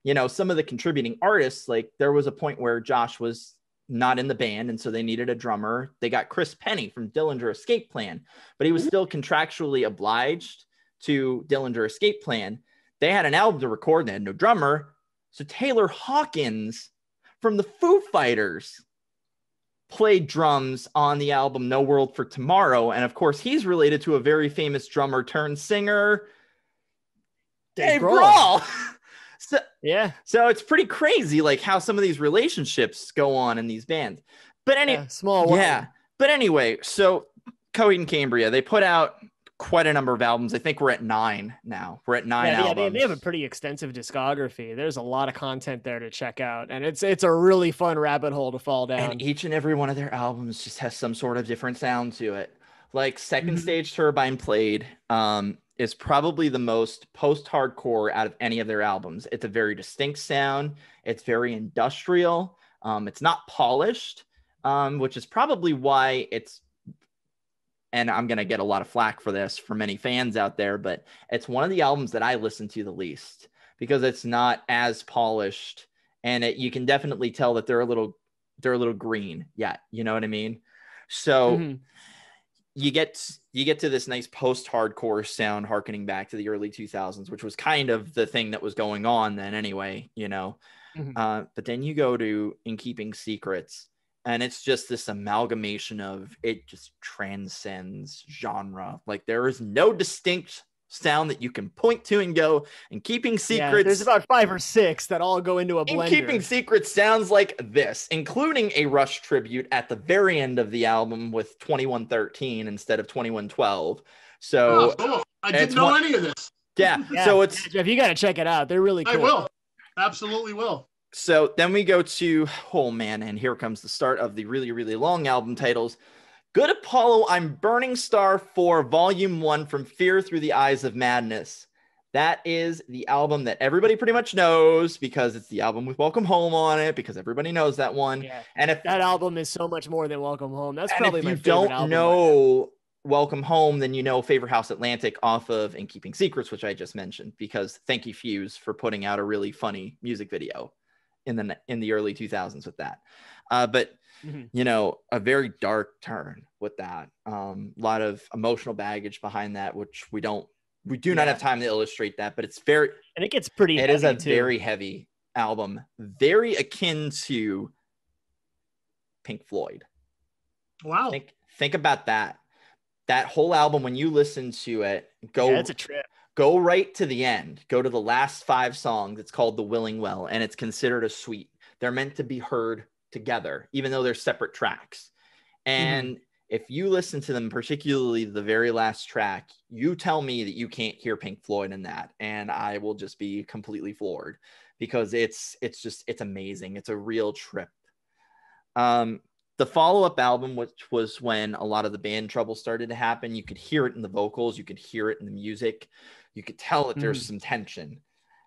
you know, some of the contributing artists, like there was a point where Josh was not in the band, and so they needed a drummer. They got Chris Penny from Dillinger Escape Plan, but he was still contractually obliged to Dillinger Escape Plan. They had an album to record and they had no drummer, so Taylor Hawkins from the Foo Fighters played drums on the album No World for Tomorrow, and of course he's related to a very famous drummer turned singer, Dave Grohl. So it's pretty crazy, like how some of these relationships go on in these bands. But But anyway, so Coheed and Cambria, they put out quite a number of albums. I think we're at 9 now. We're at 9 albums. Yeah, they have a pretty extensive discography. There's a lot of content there to check out, and it's a really fun rabbit hole to fall down. And each and every one of their albums just has some sort of different sound to it. Like Second Stage Turbine Played is probably the most post-hardcore out of any of their albums. It's a very distinct sound. It's very industrial. It's not polished, which is probably why it's, and I'm going to get a lot of flack for this from many fans out there, but it's one of the albums that I listen to the least because it's not as polished, and you can definitely tell that they're a little green yet. You know what I mean? So you get to this nice post-hardcore sound harkening back to the early 2000s, which was kind of the thing that was going on then anyway, you know. But then you go to In Keeping Secrets, and it's just this amalgamation of, it just transcends genre. Like there is no distinct sound that you can point to and go, In Keeping Secrets. Yeah, there's about 5 or 6 that all go into a blender. In Keeping Secrets sounds like this, including a Rush tribute at the very end of the album with 2113 instead of 2112. So cool. I didn't know any of this. Yeah. So it's, Jeff, you got to check it out. They're really cool. I will. Absolutely will. So then we go to, oh man, and here comes the start of the really, really long album titles. Good Apollo, I'm Burning Star 4, Volume 1, From Fear Through the Eyes of Madness. That is the album that everybody pretty much knows because it's the album with Welcome Home on it, because everybody knows that one. Yeah. And if that album is so much more than Welcome Home, that's probably my favorite album. If you don't know Welcome Home, then you know Favor House Atlantic off of In Keeping Secrets, which I just mentioned, because thank you, Fuse, for putting out a really funny music video in the early 2000s with that. But you know, a very dark turn with that. A lot of emotional baggage behind that, which we do not have time to illustrate that, but it's very, and it gets pretty it is a very heavy album, very akin to Pink Floyd. Wow. Think about that whole album. When you listen to it, it's a trip. Go right to the end. Go to the last 5 songs. It's called The Willing Well, and it's considered a suite. They're meant to be heard together, even though they're separate tracks. And if you listen to them, particularly the very last track, you tell me that you can't hear Pink Floyd in that, and I will just be completely floored, because it's amazing. It's a real trip. The follow-up album, which was when a lot of the band trouble started to happen, you could hear it in the vocals, you could hear it in the music, you could tell that there's some tension.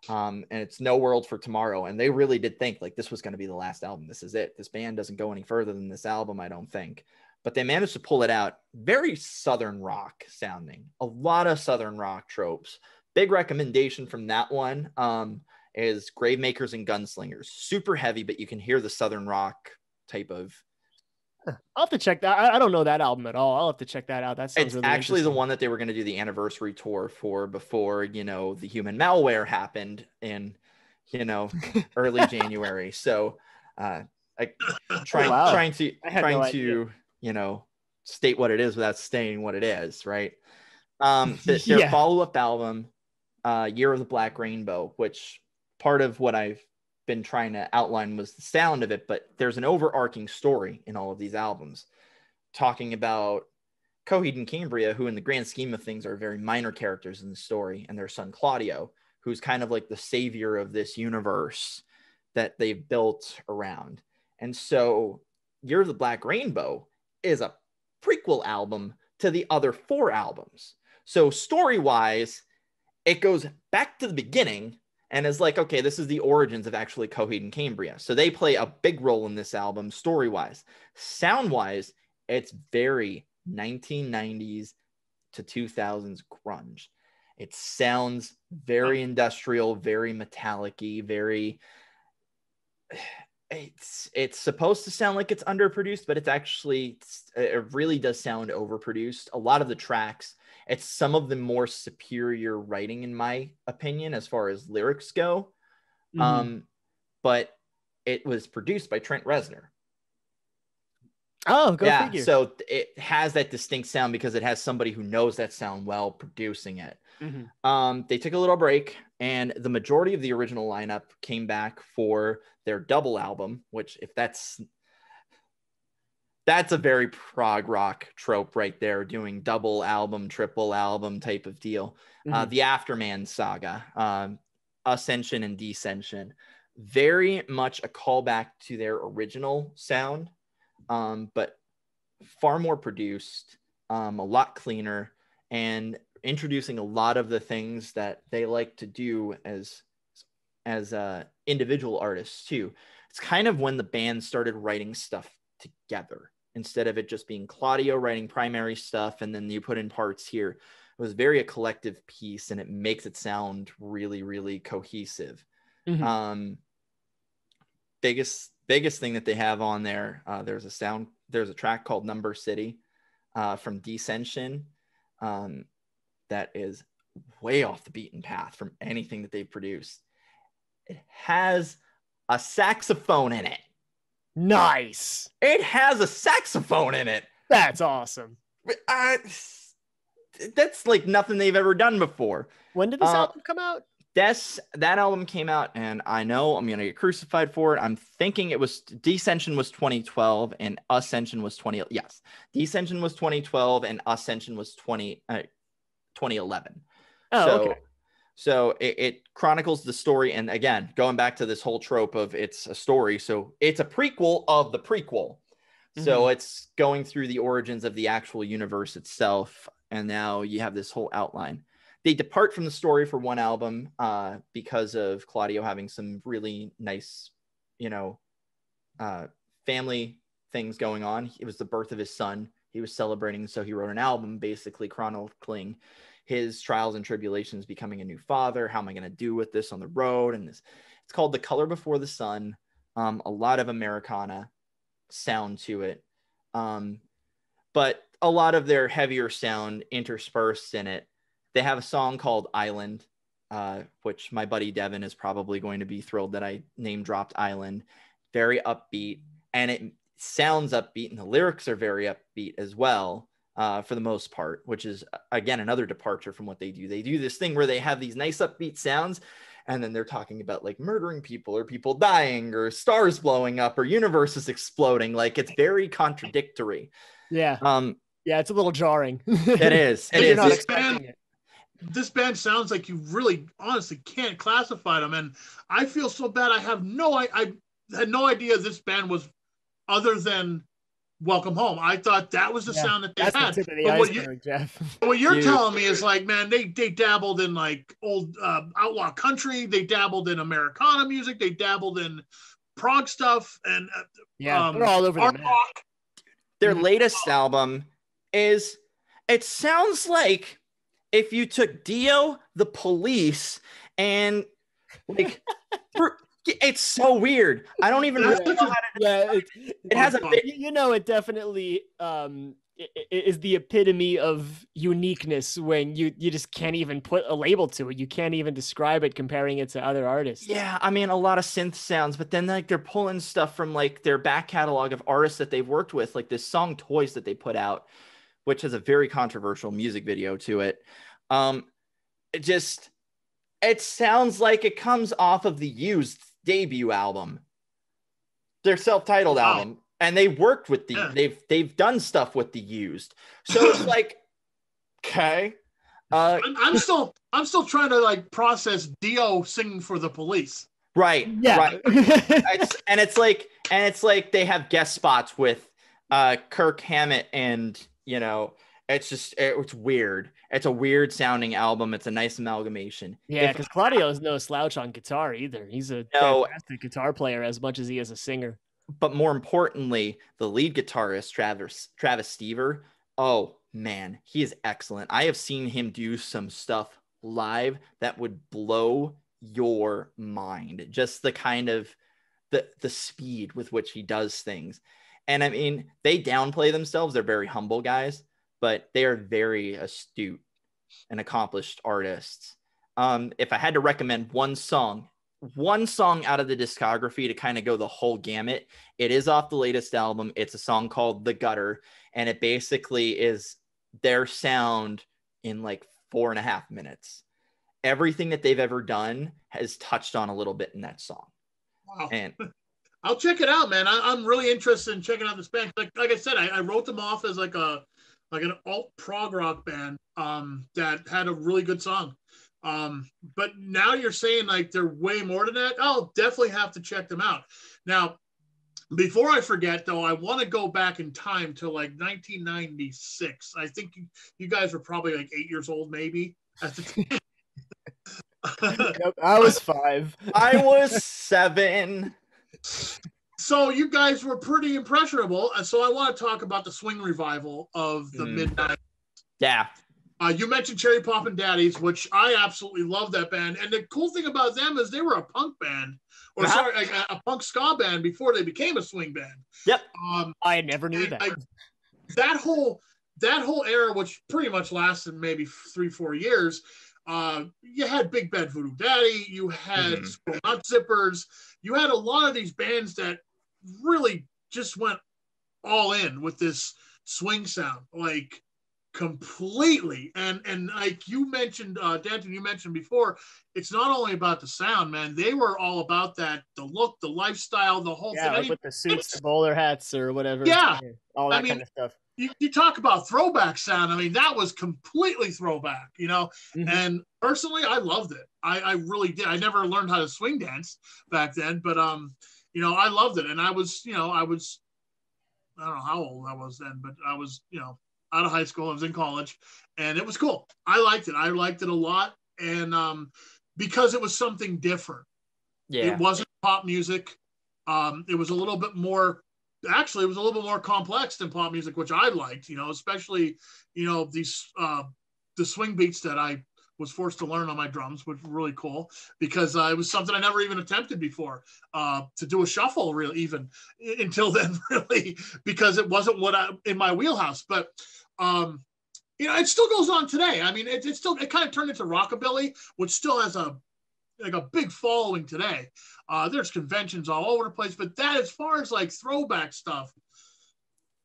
And it's No World for Tomorrow, and they really did think like this was going to be the last album. This is it. This band doesn't go any further than this album, I don't think. But they managed to pull it out. Very Southern rock sounding. A lot of Southern rock tropes. Big recommendation from that one is Gravemakers and Gunslingers. Super heavy, but you can hear the Southern rock type of I'll have to check that. I don't know that album at all. I'll have to check that out. That sounds It's really actually the interesting. one that they were going to do the anniversary tour for before, you know, the human malware happened in, you know, early January. So trying to, you know, state what it is without stating what it is, right? Their follow-up album, Year of the Black Rainbow, which part of what I've been trying to outline was the sound of it, but there's an overarching story in all of these albums talking about Coheed and Cambria, who in the grand scheme of things are very minor characters in the story, and their son Claudio, who's kind of like the savior of this universe that they've built around. And so Year of the Black Rainbow is a prequel album to the other 4 albums. So story-wise, it goes back to the beginning and is like, okay, this is the origins of actually Coheed and Cambria. So they play a big role in this album story-wise. Sound-wise, it's very 1990s to 2000s grunge. It sounds very industrial, very metallic-y, very... It's supposed to sound like it's underproduced, but it's actually, it really does sound overproduced. A lot of the tracks, it's some of the more superior writing, in my opinion, as far as lyrics go. But it was produced by Trent Reznor. Oh, go figure. So it has that distinct sound because it has somebody who knows that sound well producing it. They took a little break, and the majority of the original lineup came back for their double album, which that's a very prog rock trope right there, doing double album, triple album type of deal. The Afterman Saga, Ascension and Descension, very much a callback to their original sound, but far more produced, a lot cleaner, and introducing a lot of the things that they like to do as individual artists too. It's kind of when the band started writing stuff together instead of it just being Claudio writing primary stuff and then you put in parts here. It was very a collective piece, and it makes it sound really, really cohesive. Biggest thing that they have on there, there's a track called Number City from Descension that is way off the beaten path from anything that they've produced. It has a saxophone in it. Nice. It has a saxophone in it. That's awesome. That's like nothing they've ever done before. When did this album come out? That album came out, and I know I'm going to get crucified for it. I'm thinking it was Descension was 2012 and Ascension was 20. Yes. Descension was 2012 and Ascension was 2011. Okay. So it chronicles the story. And again, going back to this whole trope of it's a story. So it's a prequel of the prequel. So it's going through the origins of the actual universe itself. And now you have this whole outline. They depart from the story for one album because of Claudio having some really nice, family things going on. It was the birth of his son. He was celebrating. So he wrote an album basically chronicling his trials and tribulations, becoming a new father. How am I going to do with this on the road? And it's called The Color Before the Sun. A lot of Americana sound to it. But a lot of their heavier sound interspersed in it. They have a song called Island, which my buddy Devin is probably going to be thrilled that I name dropped Island. Very upbeat, and it sounds upbeat, and the lyrics are very upbeat as well, for the most part, which is, again, another departure from what they do. They do this thing where they have these nice upbeat sounds, and then they're talking about like murdering people or people dying or stars blowing up or universes exploding. Like, it's very contradictory. Yeah. Yeah, it's a little jarring. It is. It You're is. not expecting it. This band sounds like you really honestly can't classify them, and I feel so bad. I had no idea this band was other than Welcome Home. I thought that was the sound that they had. The tip of the iceberg, Jeff. What you're telling me is like, man, they dabbled in like old outlaw country. They dabbled in Americana music. They dabbled in prog stuff, and they're all over the map. Their latest album it sounds like if you took Dio, the Police, and like It's so weird. I don't even really know how to. Yeah, it has a big, it definitely is the epitome of uniqueness when you just can't even put a label to it. You can't even describe it comparing it to other artists. yeah, I mean, a lot of synth sounds, but then like they're pulling stuff from like their back catalog of artists that they've worked with, like this song Toys that they put out, which has a very controversial music video to it. It sounds like it comes off of the Used debut album, their self-titled album, and they worked with they've done stuff with the Used, so it's like, okay. I'm still trying to like process Dio singing for the Police. Right. Yeah. Right. It's like they have guest spots with Kirk Hammett, and it's weird. It's a weird sounding album. It's a nice amalgamation. Yeah, because Claudio is no slouch on guitar either. He's a fantastic guitar player as much as he is a singer. But more importantly, the lead guitarist, Travis Stever, oh man, he is excellent. I have seen him do some stuff live that would blow your mind. Just the kind of the speed with which he does things. And I mean, they downplay themselves. They're very humble guys, but they are very astute and accomplished artists. If I had to recommend one song out of the discography to kind of go the whole gamut, it is off the latest album. It's a song called The Gutter, and it basically is their sound in like 4.5 minutes. Everything that they've ever done has touched on a little bit in that song. Wow. And I'll check it out, man. I'm really interested in checking out this band. Like I said, I wrote them off as like an alt prog rock band that had a really good song. But now you're saying like they're way more than that. I'll definitely have to check them out. Now, before I forget though, I want to go back in time to like 1996. I think you guys were probably like 8 years old, maybe at the time. Yep, I was 5. I was 7. So you guys were pretty impressionable. So I want to talk about the swing revival of the mid-90s. Yeah. You mentioned Cherry Poppin' Daddies, which I absolutely love that band. And the cool thing about them is they were a punk band, or a punk ska band before they became a swing band. Yep. I never knew that. That whole era, which pretty much lasted maybe 3-4 years, you had Big Bad Voodoo Daddy, you had Squirrel Nut Zippers, you had a lot of these bands that really just went all in with this swing sound, like completely. And like you mentioned, Danton, you mentioned before, it's not only about the sound, man. They were all about that, the look, the lifestyle, the whole thing. Like with the suits, the bowler hats, or whatever. Yeah, all that kind of stuff. You talk about throwback sound. I mean, that was completely throwback, and personally, I loved it. I really did. I never learned how to swing dance back then, but I loved it. And I was, I don't know how old I was then, but I was, out of high school. I was in college, and it was cool. I liked it. I liked it a lot. And because it was something different. Yeah. It wasn't pop music. It was a little bit more, actually, it was a little bit more complex than pop music, which I liked, especially, these, the swing beats that I was forced to learn on my drums, which was really cool because it was something I never even attempted before to do a shuffle even until then, really, because it wasn't in my wheelhouse. But, it still goes on today. I mean, it kind of turned into rockabilly, which still has a big following today. There's conventions all over the place, but that, as far as like throwback stuff,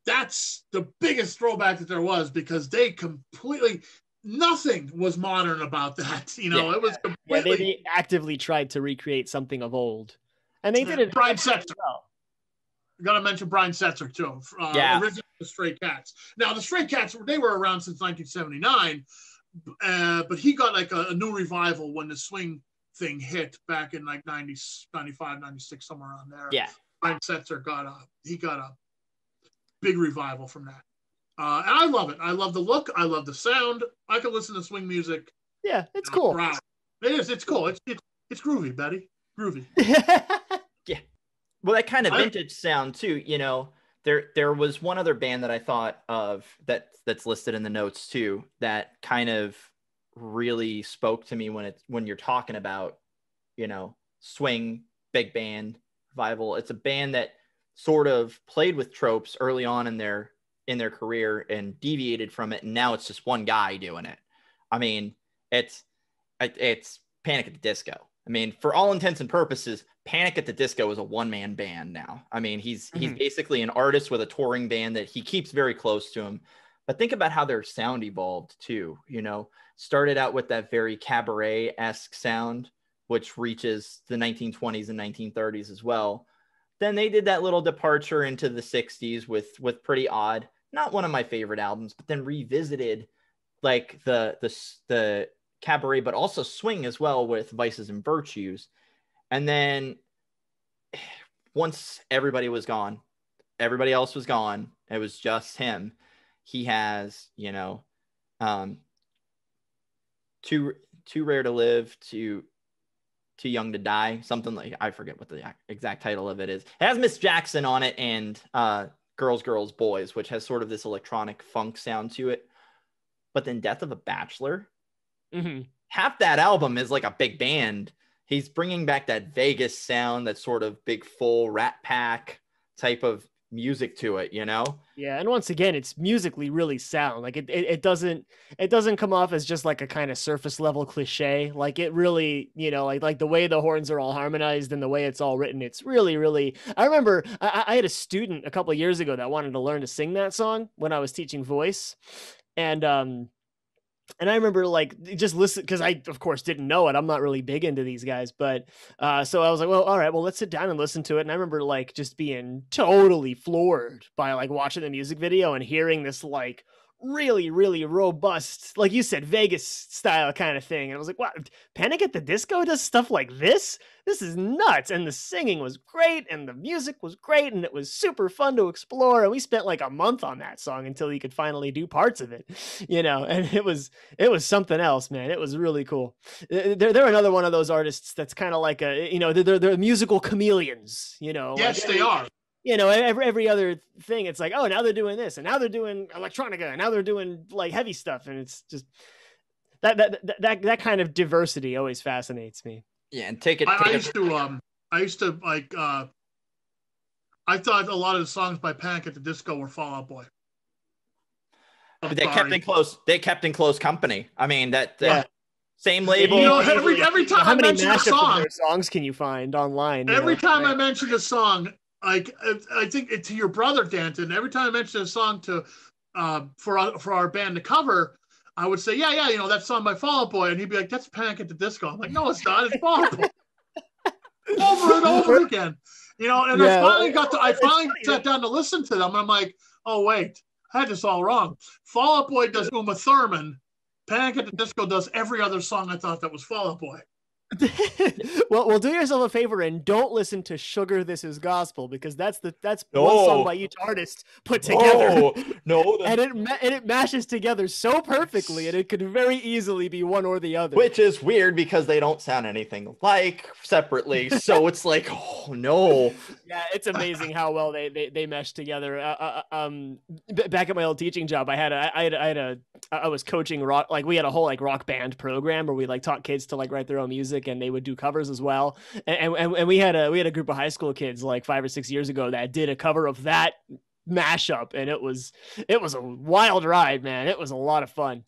that's the biggest throwback that there was, because they completely, nothing was modern about that. It was completely. Yeah, they actively tried to recreate something of old, and they did it. Brian Setzer. Well. I got to mention Brian Setzer too. Originally the Stray Cats. Now the Stray Cats, they were around since 1979, but he got like a new revival when the swing thing hit back in like 90, 95, 96, somewhere around there. Yeah. Brian Setzer got a big revival from that. And I love it. I love the look. I love the sound. I can listen to swing music. Yeah, it's cool. It is. It's cool. It's groovy, Betty. Groovy. Yeah. Well, that kind of vintage sound too. There was one other band that I thought of that's listed in the notes too, that kind of really spoke to me when you're talking about, swing big band revival. It's a band that sort of played with tropes early on in their career and deviated from it, and now it's just one guy doing it. I mean, it's Panic at the Disco. I mean, for all intents and purposes, Panic at the Disco is a one-man band now. I mean, he's basically an artist with a touring band that he keeps very close to him. But think about how their sound evolved too. You know, started out with that very cabaret-esque sound, which reaches the 1920s and 1930s as well. Then they did that little departure into the 60s with Pretty Odd, not one of my favorite albums, but then revisited like the cabaret, but also swing as well with Vices and Virtues. And then once everybody was gone, everybody else was gone, it was just him. He has, you know, too Rare to Live, Too Young to Die, something like, I forget what the exact title of it is. It has Miss Jackson on it, and Girls, Girls, Boys, which has sort of this electronic funk sound to it. But then Death of a Bachelor, half that album is like a big band. He's bringing back that Vegas sound, that sort of big full Rat Pack type of music to it, you know? Yeah, and once again, it's musically really sound. Like it doesn't come off as just like a kind of surface level cliche. Like it really, you know, like the way the horns are all harmonized and the way it's all written, it's really, really. I remember I had a student a couple of years ago that wanted to learn to sing that song when I was teaching voice, and I remember like just listen, because I of course didn't know it. I'm not really big into these guys, but so I was like, well, all right, well, let's sit down and listen to it. And I remember like just being totally floored by like watching the music video and hearing this like really, really robust, like you said, Vegas style kind of thing. And I was like, wow, Panic at the Disco does stuff like this? This is nuts. And the singing was great, and the music was great, and it was super fun to explore. And we spent like a month on that song until he could finally do parts of it, you know, and it was something else, man. It was really cool. They're another one of those artists that's kind of like a, you know, they're musical chameleons, you know. Yes, like, they are. You know, every other thing, it's like, oh, now they're doing this, and now they're doing electronica, and now they're doing like heavy stuff, and it's just that kind of diversity always fascinates me. Yeah, and take it. I used to like. I thought a lot of the songs by Panic at the Disco were Fall Out Boy. But they kept in close company. I mean, that same label. You know, every time I mention a song, songs can you find online? Every time I mention a song. Like I think to your brother Danton, every time I mention a song to for our band to cover, I would say, yeah, you know, that song by Fall Out Boy, and he'd be like, that's Panic at the Disco. I'm like, no, it's not. It's Fall Out Boy. Over and over again, you know. And I finally sat down to listen to them, and I'm like, oh wait, I had this all wrong. Fall Out Boy does Uma Thurman. Panic at the Disco does every other song I thought that was Fall Out Boy. well, do yourself a favor and don't listen to Sugar This Is Gospel, because that's one song by each artist put together. And it mashes together so perfectly, and it could very easily be one or the other. Which is weird because they don't sound anything like separately. So it's like, oh no. Yeah, it's amazing how well they mesh together. Back at my old teaching job, I was coaching rock, like we had a whole like rock band program where we like taught kids to like write their own music, and they would do covers as well. And we had a group of high school kids like 5 or 6 years ago that did a cover of that mashup, and it was a wild ride, man. It was a lot of fun.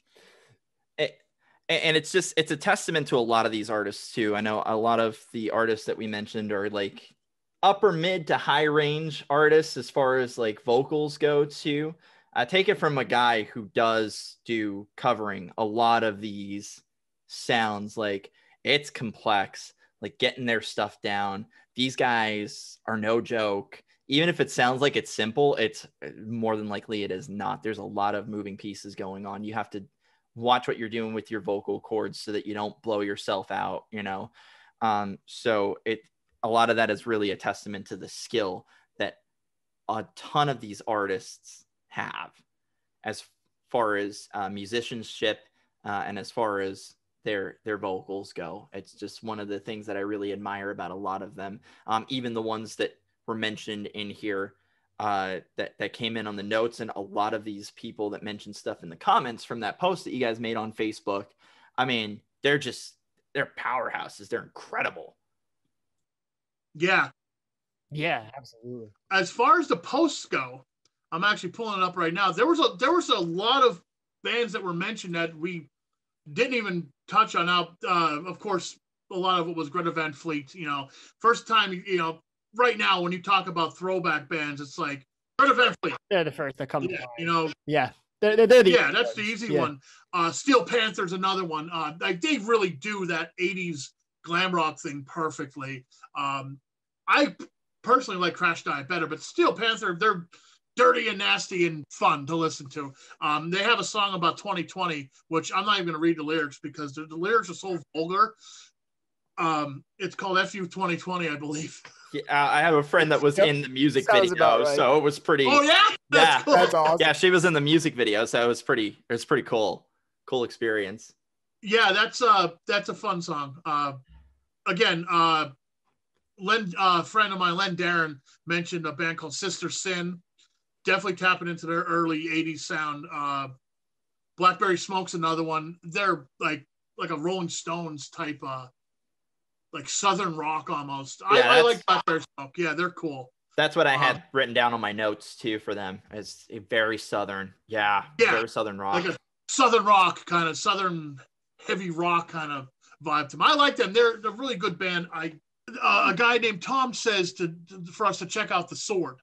And it's a testament to a lot of these artists too. I know a lot of the artists that we mentioned are like upper mid to high range artists as far as like vocals go too. I take it from a guy who does do covering a lot of these sounds. Like, it's complex, like getting their stuff down. These guys are no joke. Even if it sounds like it's simple, it's more than likely it is not. There's a lot of moving pieces going on. You have to watch what you're doing with your vocal cords so that you don't blow yourself out, you know? So a lot of that is really a testament to the skill that a ton of these artists have as far as musicianship and as far as their vocals go. It's just one of the things that I really admire about a lot of them. Even the ones that were mentioned in here that came in on the notes, and a lot of these people that mentioned stuff in the comments from that post that you guys made on Facebook. I mean, they're powerhouses. They're incredible. Yeah. Yeah, absolutely. As far as the posts go, I'm actually pulling it up right now. There was a lot of bands that were mentioned that we didn't even touch on. Now, of course, a lot of it was Greta Van Fleet. First time, right now when you talk about throwback bands, it's like Greta Van Fleet. They're the first that come. Yeah, Yeah, they're the that's the easy one. Steel Panther's another one. Like they really do that '80s glam rock thing perfectly. I personally like Crash Diet better, but Steel Panther, they're dirty and nasty and fun to listen to. They have a song about 2020, which I'm not even going to read the lyrics because the lyrics are so vulgar. It's called FU 2020, I believe. Yeah, I have a friend that was in the music video, right. so it was pretty. Oh yeah, that's cool. That's awesome. Yeah, she was in the music video, so it was pretty cool experience. Yeah, that's a fun song. Again, Len, friend of mine, Len Darren, mentioned a band called Sister Sin. Definitely tapping into their early 80s sound. Blackberry Smoke's another one. They're like a Rolling Stones type, like Southern rock almost. Yeah, I like Blackberry Smoke. Yeah, they're cool. That's what I had written down on my notes too for them. It's a very Southern. Yeah, very Southern rock. Like a Southern rock kind of Southern heavy rock kind of vibe to them. I like them. They're a really good band. A guy named Tom says for us to check out The Sword.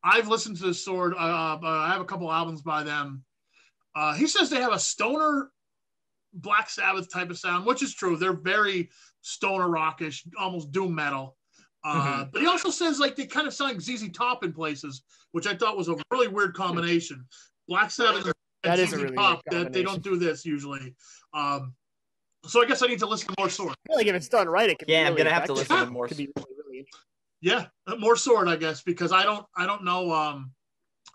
I've listened to The Sword. I have a couple albums by them. He says they have a stoner Black Sabbath type of sound, which is true. They're very stoner rockish, almost doom metal. But he also says like they kind of sound like ZZ Top in places, which I thought was a really weird combination. Black Sabbath and ZZ really Top, that they don't do this usually. So I guess I need to listen to more Sword. I feel like if it's done right, it can be really I'm gonna have to effective. listen to more. It could be really interesting. Yeah, more Sword, I guess, because I don't know.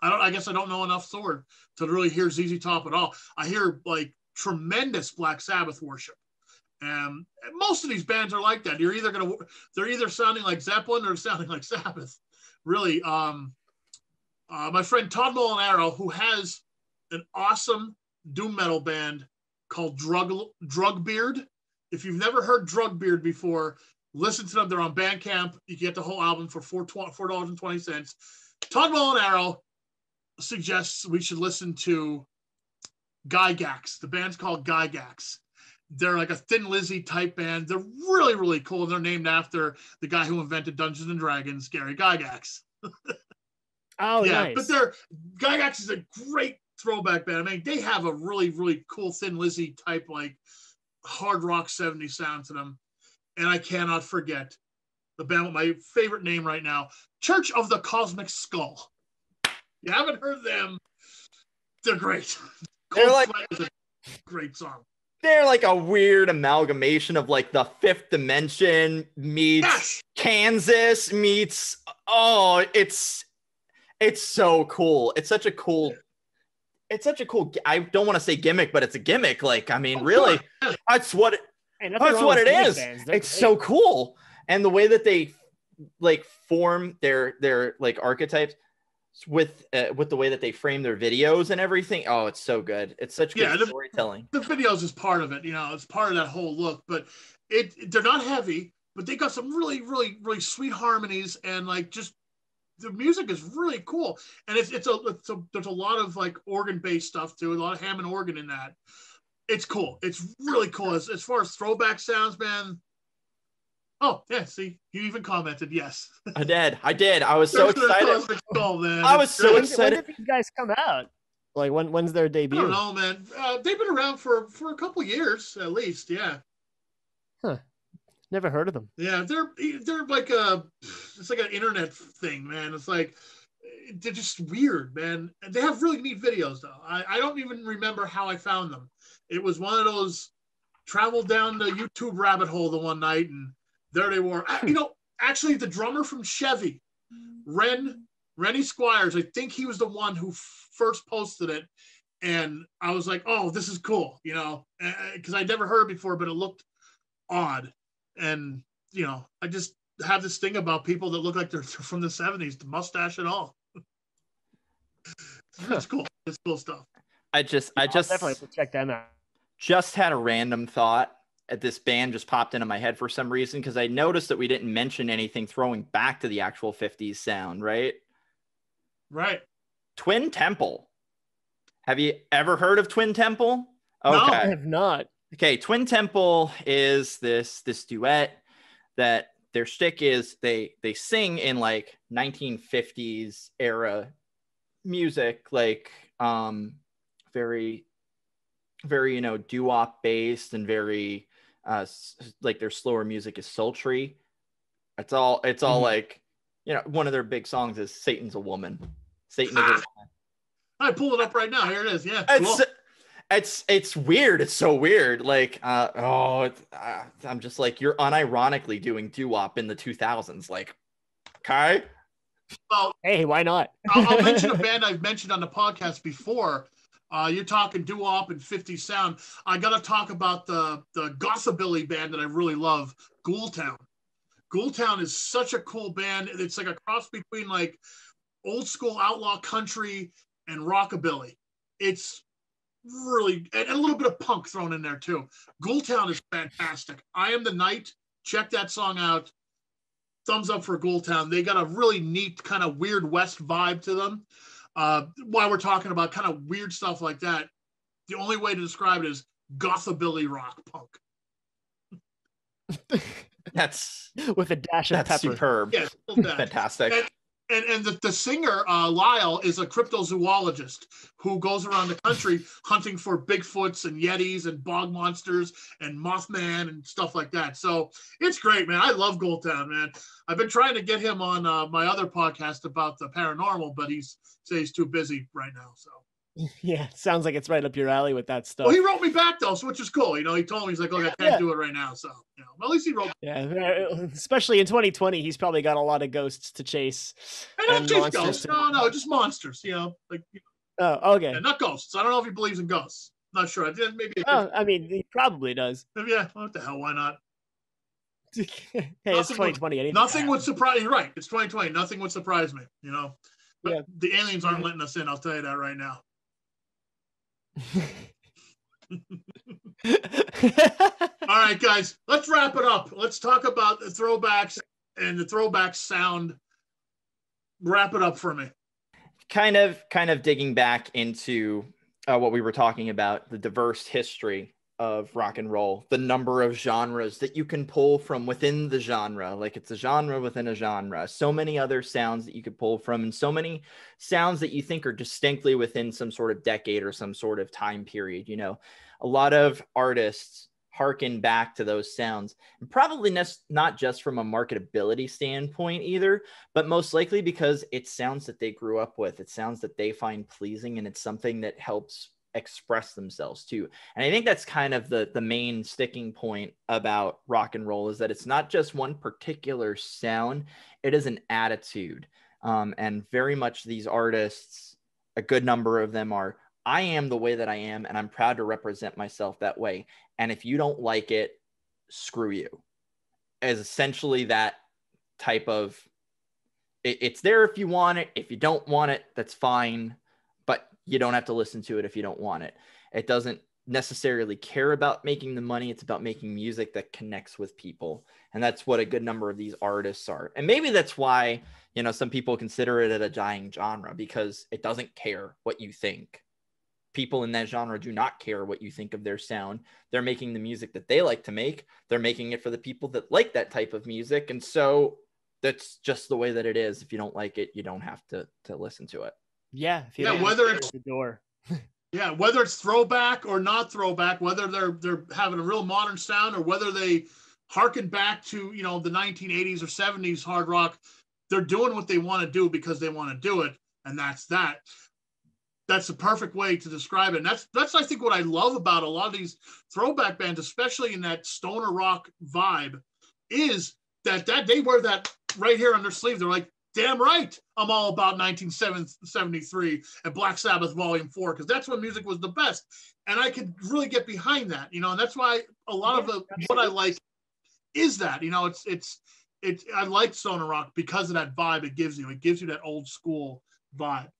I guess I don't know enough Sword to really hear ZZ Top at all. I hear like tremendous Black Sabbath worship, and most of these bands are like that. They're either sounding like Zeppelin or sounding like Sabbath. Really, my friend Todd Molinaro, who has an awesome doom metal band called Drugbeard. If you've never heard Drugbeard before, listen to them. They're on Bandcamp. You can get the whole album for $4.20. Todd Molinaro suggests we should listen to Gigax. The band's called Gigax. They're like a Thin Lizzy type band. They're really, really cool. They're named after the guy who invented Dungeons and Dragons, Gary Gygax. Oh, yeah, nice. But Gygax is a great throwback band. I mean, they have a really, really cool Thin Lizzy type, like hard rock 70s sound to them. And I cannot forget the band with my favorite name right now, Church of the Cosmic Skull. You haven't heard them? They're great. They're like is a great song. They're like a weird amalgamation of like the Fifth Dimension meets Kansas meets. Oh, it's so cool. It's such a cool. I don't want to say gimmick, but it's a gimmick. Like, I mean, really, that's what it is. It's so cool. And the way that they like form their like archetypes with the way that they frame their videos and everything. Oh, it's so good. It's such good storytelling. The videos is part of it. It's part of that whole look, but they're not heavy, but they got some really, really, really sweet harmonies, and like just the music is really cool. And there's a lot of like organ-based stuff too, a lot of Hammond organ in that. It's cool. It's really cool. As far as throwback sounds, man. Oh, yeah, see, you even commented, yes. I did. I was so excited. I was so excited. When did these guys come out? Like, when's their debut? I don't know, man. They've been around for a couple years, at least, yeah. Huh. Never heard of them. Yeah, they're like it's like an internet thing, man. It's like, they're just weird, man. They have really neat videos, though. I don't even remember how I found them. It was one of those traveled down the YouTube rabbit hole the one night, and there they were. Actually, the drummer from Chevy, Rennie Squires, I think he was the one who first posted it. And I was like, oh, this is cool, because I'd never heard it before, but it looked odd. And, I just have this thing about people that look like they're from the 70s, the mustache and all. It's cool. It's cool stuff. I just definitely have to check them out. Just had a random thought. this band just popped into my head for some reason, because I noticed that we didn't mention anything throwing back to the actual 50s sound, right? Right. Twin Temple. Have you ever heard of Twin Temple? No, Okay. I have not. Okay, Twin Temple is this duet that their shtick is they sing in like 1950s era music, like very doo-wop based, and very like their slower music is sultry. It's all like, one of their big songs is Satan's a Woman. Satan is a woman. I pull it up right now. Here it is. Yeah. It's weird. It's so weird. Like, I'm just like, you're unironically doing doo-wop in the 2000s. Like, okay. Well, hey, why not? I'll mention a band I've mentioned on the podcast before. You're talking doo-wop and 50s sound. I got to talk about the gothabilly band that I really love, Ghoul Town. Ghoul Town is such a cool band. It's like a cross between like old school outlaw country and rockabilly. It's really, and a little bit of punk thrown in there too. Ghoul Town is fantastic. I Am the Night. Check that song out. Thumbs up for Ghoul Town. They got a really neat kind of weird West vibe to them. While we're talking about kind of weird stuff like that, the only way to describe it is gothabilly rock punk. That's with a dash of pepper. Superb. Yeah, fantastic. And the singer, Lyle, is a cryptozoologist who goes around the country hunting for Bigfoots and Yetis and bog monsters and Mothman and stuff like that. So it's great, man. I love Ghoul Town, man. I've been trying to get him on my other podcast about the paranormal, but he's too busy right now. So yeah, sounds like it's right up your alley with that stuff. Well, he wrote me back though, so which is cool. He told me, he's like, "Look, I can't do it right now." So but at least he wrote. Yeah, especially in 2020, he's probably got a lot of ghosts to chase. I don't chase ghosts. No, just monsters. Like. Oh, okay. Yeah, not ghosts. I don't know if he believes in ghosts. Not sure. I did maybe. I mean, he probably does. Yeah. What the hell? Why not? Hey, it's 2020. Nothing would surprise. You're right. It's 2020. Nothing would surprise me. But yeah. The aliens aren't letting us in. I'll tell you that right now. All right, guys, let's wrap it up. Let's talk about the throwbacks and the throwback sound. Wrap it up for me. Kind of digging back into what we were talking about, the diverse history of rock and roll, the number of genres that you can pull from within the genre. Like, it's a genre within a genre. So many other sounds that you could pull from, and so many sounds that you think are distinctly within some sort of decade or some sort of time period. A lot of artists harken back to those sounds, and probably not just from a marketability standpoint either, but most likely because it's sounds that they grew up with. It's sounds that they find pleasing, and it's something that helps express themselves too. And I think that's kind of the main sticking point about rock and roll, is that it's not just one particular sound, it is an attitude. And very much these artists, a good number of them are, I am the way that I am, and I'm proud to represent myself that way. And if you don't like it, screw you. As essentially that type of, it's there if you want it. If you don't want it, that's fine. But you don't have to listen to it if you don't want it. It doesn't necessarily care about making the money. It's about making music that connects with people. And that's what a good number of these artists are. And maybe that's why, some people consider it a dying genre, because it doesn't care what you think. People in that genre do not care what you think of their sound. They're making the music that they like to make. They're making it for the people that like that type of music. And so that's just the way that it is. If you don't like it, you don't have to listen to it. Yeah. Whether it's the door. Yeah, whether it's throwback or not throwback, whether they're having a real modern sound or whether they harken back to, the 1980s or 70s hard rock, they're doing what they want to do because they want to do it. And that's that. That's the perfect way to describe it. And that's I think what I love about a lot of these throwback bands, especially in that stoner rock vibe, is that they wear that right here on their sleeve. They're like, damn right, I'm all about 1973 and Black Sabbath Volume 4, because that's when music was the best. And I could really get behind that, and that's why a lot of what I like is that, I like stoner rock because of that vibe it gives you. It gives you that old school vibe.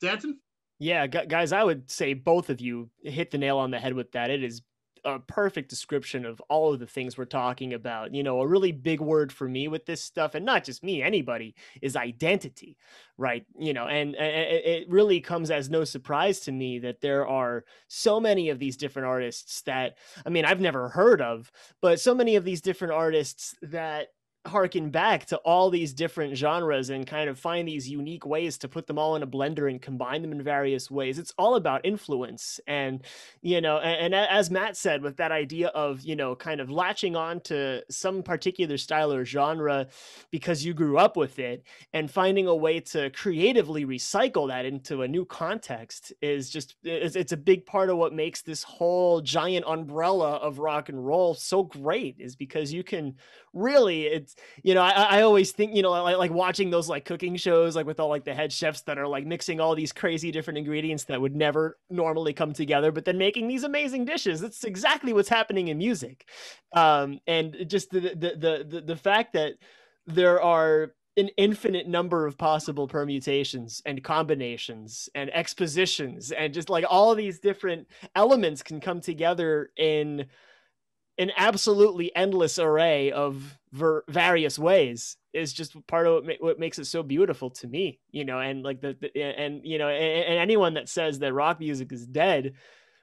Danton? Yeah, guys, I would say both of you hit the nail on the head with that. It is a perfect description of all of the things we're talking about. You know, a really big word for me with this stuff, and not just me, anybody, is identity, right? You know, and it really comes as no surprise to me that there are so many of these different artists that, I mean, I've never heard of, but so many of these different artists that harken back to all these different genres and kind of find these unique ways to put them all in a blender and combine them in various ways. It's all about influence. And, you know, and as Matt said, with that idea of, you know, kind of latching on to some particular style or genre because you grew up with it, and finding a way to creatively recycle that into a new context is just, it's a big part of what makes this whole giant umbrella of rock and roll so great, is because you can really, it's, you know, I always think, you know, like watching those like cooking shows, like with all like the head chefs that are like mixing all these crazy different ingredients that would never normally come together, but then making these amazing dishes. That's exactly what's happening in music. And just the fact that there are an infinite number of possible permutations and combinations and expositions, and just like all of these different elements can come together in an absolutely endless array of various ways, is just part of what makes it so beautiful to me, you know. And like and you know, and anyone that says that rock music is dead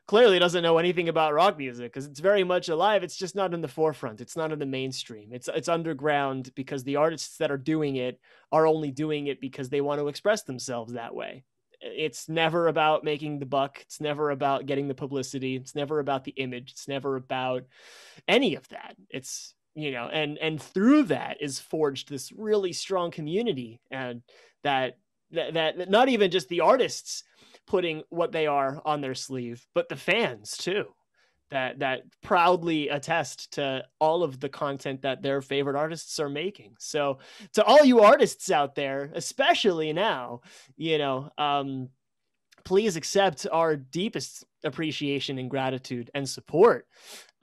clearly doesn't know anything about rock music, because it's very much alive. It's just not in the forefront. It's not in the mainstream. It's underground, because the artists that are doing it are only doing it because they want to express themselves that way. It's never about making the buck. It's never about getting the publicity. It's never about the image. It's never about any of that. It's, you know, and through that is forged this really strong community, and that not even just the artists putting what they are on their sleeve, but the fans too, that proudly attest to all of the content that their favorite artists are making. So to all you artists out there, especially now, you know, please accept our deepest appreciation and gratitude and support.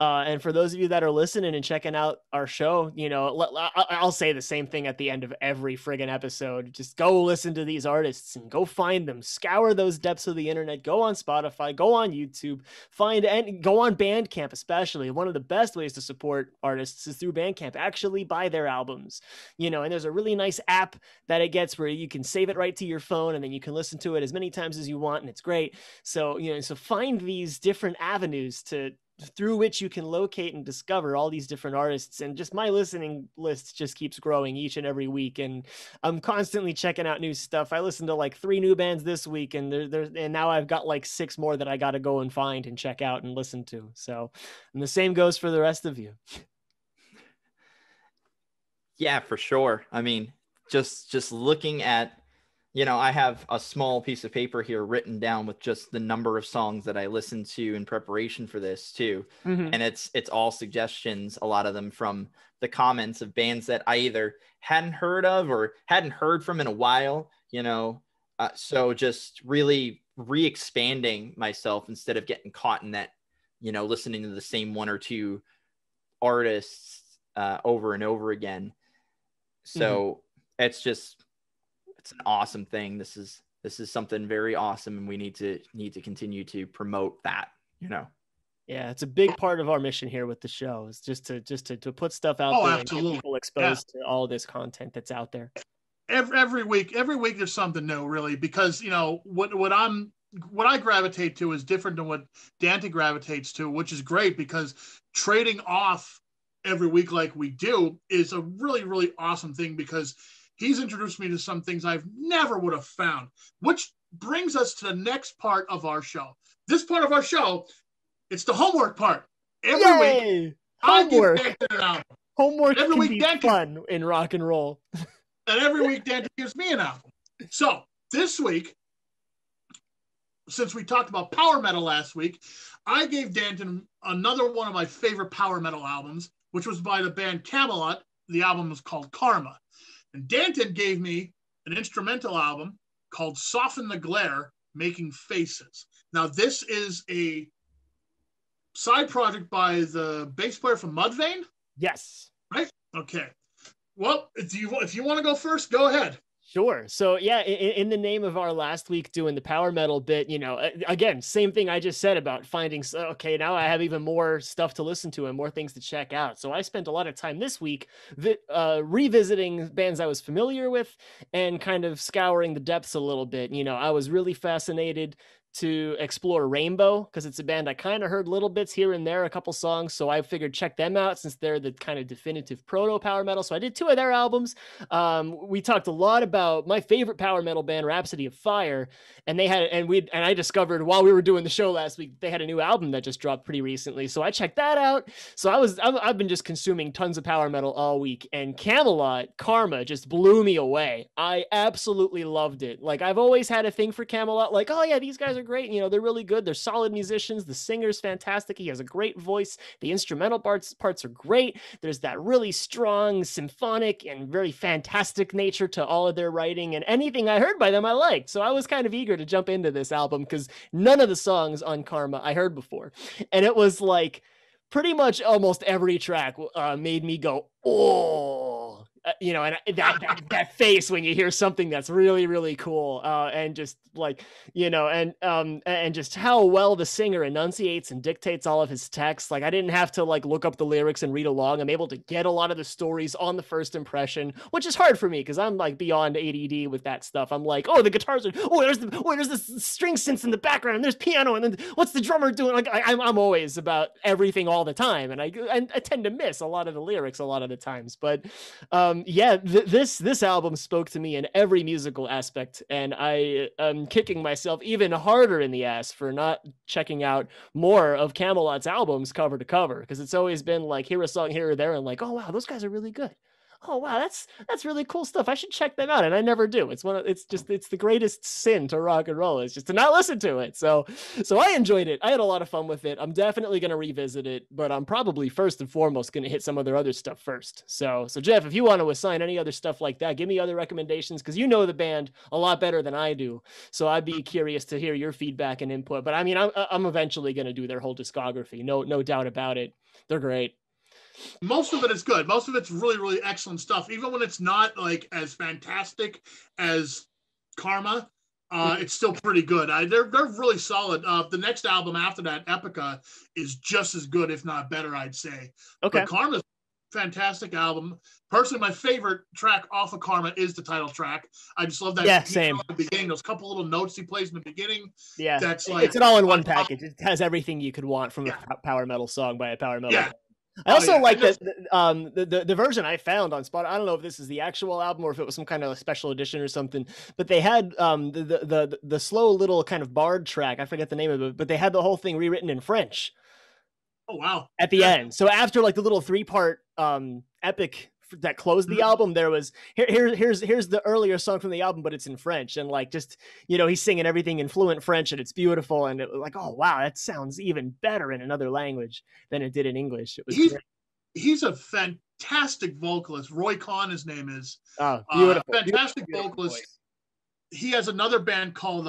And for those of you that are listening and checking out our show, you know, I'll say the same thing at the end of every friggin' episode. Just go listen to these artists and go find them. Scour those depths of the internet. Go on Spotify. Go on YouTube. And go on Bandcamp, especially. One of the best ways to support artists is through Bandcamp. Actually buy their albums. You know, and there's a really nice app that it gets where you can save it right to your phone, and then you can listen to it as many times as you want, and it's great. So, you know, so find these different avenues through which you can locate and discover all these different artists. And just my listening list just keeps growing each and every week, and I'm constantly checking out new stuff. I listened to like 3 new bands this week, and and now I've got like 6 more that I got to go and find and check out and listen to. So, and the same goes for the rest of you. Yeah, for sure. I mean, just looking at, you know, I have a small piece of paper here written down with just the number of songs that I listened to in preparation for this too. Mm-hmm. And it's all suggestions, a lot of them from the comments of bands that I either hadn't heard of or hadn't heard from in a while, you know. So just really re-expanding myself instead of getting caught in that, you know, listening to the same 1 or 2 artists over and over again. So it's an awesome thing. This is something very awesome, and we need to continue to promote that, you know. Yeah, it's a big part of our mission here with the show, is just to put stuff out there and get people exposed to all this content that's out there. Every week there's something new, really, because, you know, what I gravitate to is different than what Dante gravitates to, which is great, because trading off every week like we do is a really, really awesome thing, because he's introduced me to some things I've never would have found, which brings us to the next part of our show. This part of our show, it's the homework part. Every week, homework. I give Dante an album. Homework can be fun in rock and roll. And every week, Dante gives me an album. So this week, since we talked about power metal last week, I gave Danton another one of my favorite power metal albums, which was by the band Camelot. The album was called Karma. And Danton gave me an instrumental album called Soften the Glare, Making Faces. Now, this is a side project by the bass player from Mudvayne? Yes. Right? Okay. Well, if you want to go first, go ahead. Sure. So yeah, in the name of our last week doing the power metal bit, again, same thing I just said about finding, okay, now I have even more stuff to listen to and more things to check out. So I spent a lot of time this week revisiting bands I was familiar with and kind of scouring the depths a little bit. I was really fascinated to explore Rainbow because it's a band I kind of heard little bits here and there, a couple songs. So I figured check them out since they're the kind of definitive proto power metal. So I did 2 of their albums. We talked a lot about my favorite power metal band, Rhapsody of Fire, and I discovered while we were doing the show last week they had a new album that just dropped pretty recently. So I checked that out. So I've been just consuming tons of power metal all week, and Camelot Karma just blew me away. I absolutely loved it. Like I've always had a thing for Camelot. Like, oh yeah, these guys are great. They're really good. They're solid musicians. The singer's fantastic. He has a great voice. The instrumental parts are great. There's that really strong symphonic and very fantastic nature to all of their writing, and anything I heard by them I liked. So I was kind of eager to jump into this album because none of the songs on Karma I heard before. And it was like pretty much almost every track made me go, oh, and that face when you hear something that's really, really cool, and just like, and just how well the singer enunciates and dictates all of his text. Like I didn't have to like look up the lyrics and read along. I'm able to get a lot of the stories on the first impression, which is hard for me because I'm like beyond ADD with that stuff. I'm like, oh, the guitars are, there's this string synths in the background and there's piano and then what's the drummer doing? Like I'm always about everything all the time, and I tend to miss a lot of the lyrics a lot of the times. But this album spoke to me in every musical aspect, and I am kicking myself even harder in the ass for not checking out more of Camelot's albums cover to cover, because it's always been like hear a song here or there and like, oh wow, those guys are really good. Oh wow, that's really cool stuff. I should check them out, and I never do. It's the greatest sin to rock and roll is just to not listen to it. So I enjoyed it. I had a lot of fun with it. I'm definitely going to revisit it, but I'm probably first and foremost going to hit some of their other stuff first. So Jeff, if you want to assign any other stuff like that, give me other recommendations because you know the band a lot better than I do. So I'd be curious to hear your feedback and input. But I mean, I'm eventually going to do their whole discography. No doubt about it. They're great. Most of it is good. Most of it's really, really excellent stuff. Even when it's not like as fantastic as Karma, it's still pretty good. They're really solid. The next album after that, Epica, is just as good, if not better, I'd say. Okay. But Karma's a fantastic album. Personally, my favorite track off of Karma is the title track. I just love that. Yeah, same. At the beginning, those couple little notes he plays in the beginning. Yeah, that's like it's an all-in-one package. It has everything you could want from a power metal song by a power metal band. I also like the version I found on Spotify. I don't know if this is the actual album or if it was some kind of special edition or something, but they had the slow little kind of bard track. I forget the name of it, but they had the whole thing rewritten in French. Oh wow! At the end, so after like the little 3-part epic that closed the album, there was here's the earlier song from the album, but it's in French, and like just he's singing everything in fluent French, and it's beautiful, and it was like, oh wow, that sounds even better in another language than it did in English. It was he's a fantastic vocalist. Roy Khan, his name is. Oh, beautiful, fantastic beautiful vocalist. voice. He has another band called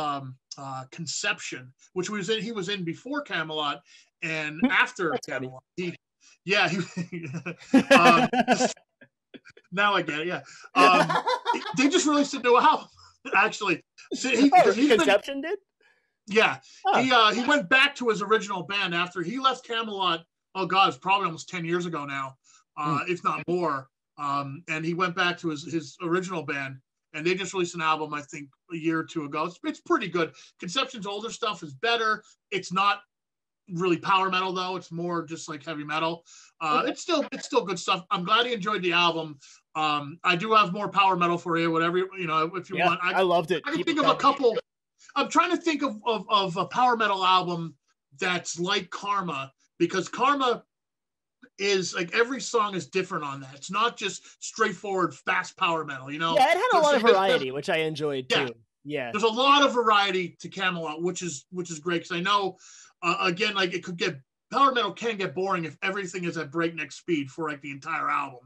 Conception, which he was in before Camelot and after Camelot. Now I get it. Yeah, they just released a new album. Actually, Conception did. Yeah, he went back to his original band after he left Camelot. Oh God, it's probably almost 10 years ago now, if not more. And he went back to his original band, and they just released an album, I think, a year or two ago. It's pretty good. Conception's older stuff is better. It's not really power metal though. It's more just like heavy metal. It's still good stuff. I'm glad he enjoyed the album. I do have more power metal for you, whatever if you want. I loved it. I can think of a couple. I'm trying to think of a power metal album that's like Karma, because Karma is like every song is different on that. It's not just straightforward fast power metal. Yeah, it had a lot of variety, which I enjoyed too. Yeah, there's a lot of variety to Camelot, which is great, because I know again, like it could get power metal can get boring if everything is at breakneck speed for like the entire album.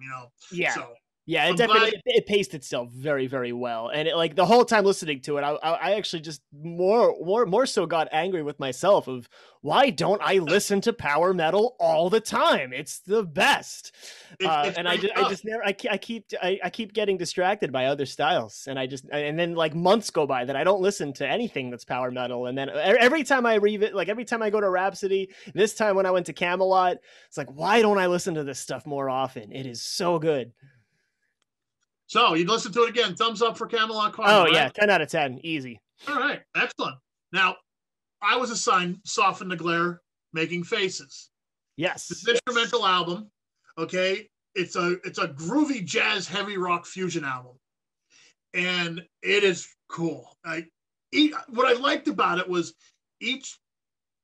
Yeah. So Yeah, it definitely it paced itself very, very well, and it, like the whole time listening to it, I actually just more so got angry with myself of why don't I listen to power metal all the time? It's the best, and I just never I keep getting distracted by other styles, and then like months go by that I don't listen to anything that's power metal, and then every time I every time I go to Rhapsody, this time when I went to Camelot, it's like why don't I listen to this stuff more often? It is so good. So you'd listen to it again. Thumbs up for Camelot Karma. Oh, right? yeah. 10 out of 10. Easy. All right. Excellent. Now, I was assigned Soften the Glare, Making Faces. Yes. This instrumental album, okay? It's a groovy jazz heavy rock fusion album. And it is cool. What I liked about it was each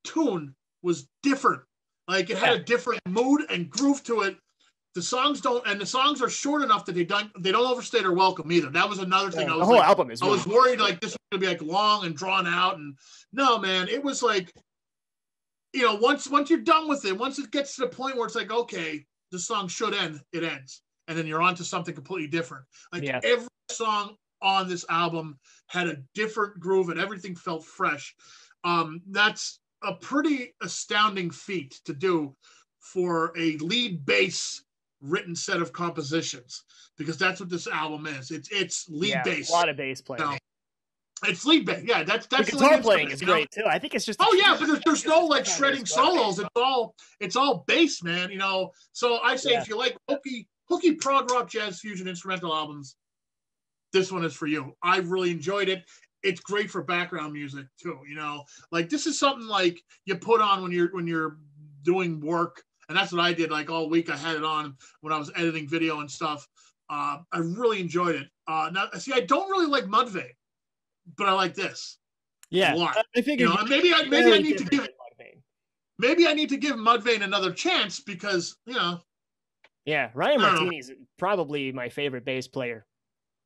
tune was different. Like it had a different mood and groove to it. The songs are short enough that they don't overstay their welcome either. That was another thing. The whole album is. I was worried like this was gonna be like long and drawn out, and no, man, it was like, once you're done with it, once it gets to the point where it's like, okay, the song should end, it ends, and then you're on to something completely different. Like every song on this album had a different groove, and everything felt fresh. That's a pretty astounding feat to do for a lead bass written set of compositions, because that's what this album is. It's lead bass. A lot of bass playing. It's lead bass. Yeah, that's the guitar playing is great too. I think it's just but there's no like shredding solos. It's all bass, man. So I say if you like hooky prog rock jazz fusion instrumental albums, this one is for you. I really enjoyed it. It's great for background music too. Like this is something like you put on when you're doing work. And that's what I did like all week. I had it on when I was editing video and stuff. I really enjoyed it. Now, see, I don't really like Mudvayne, but I like this. Yeah, a lot. I figured maybe I need to give Mudvayne another chance because Yeah, Ryan Martini's probably my favorite bass player.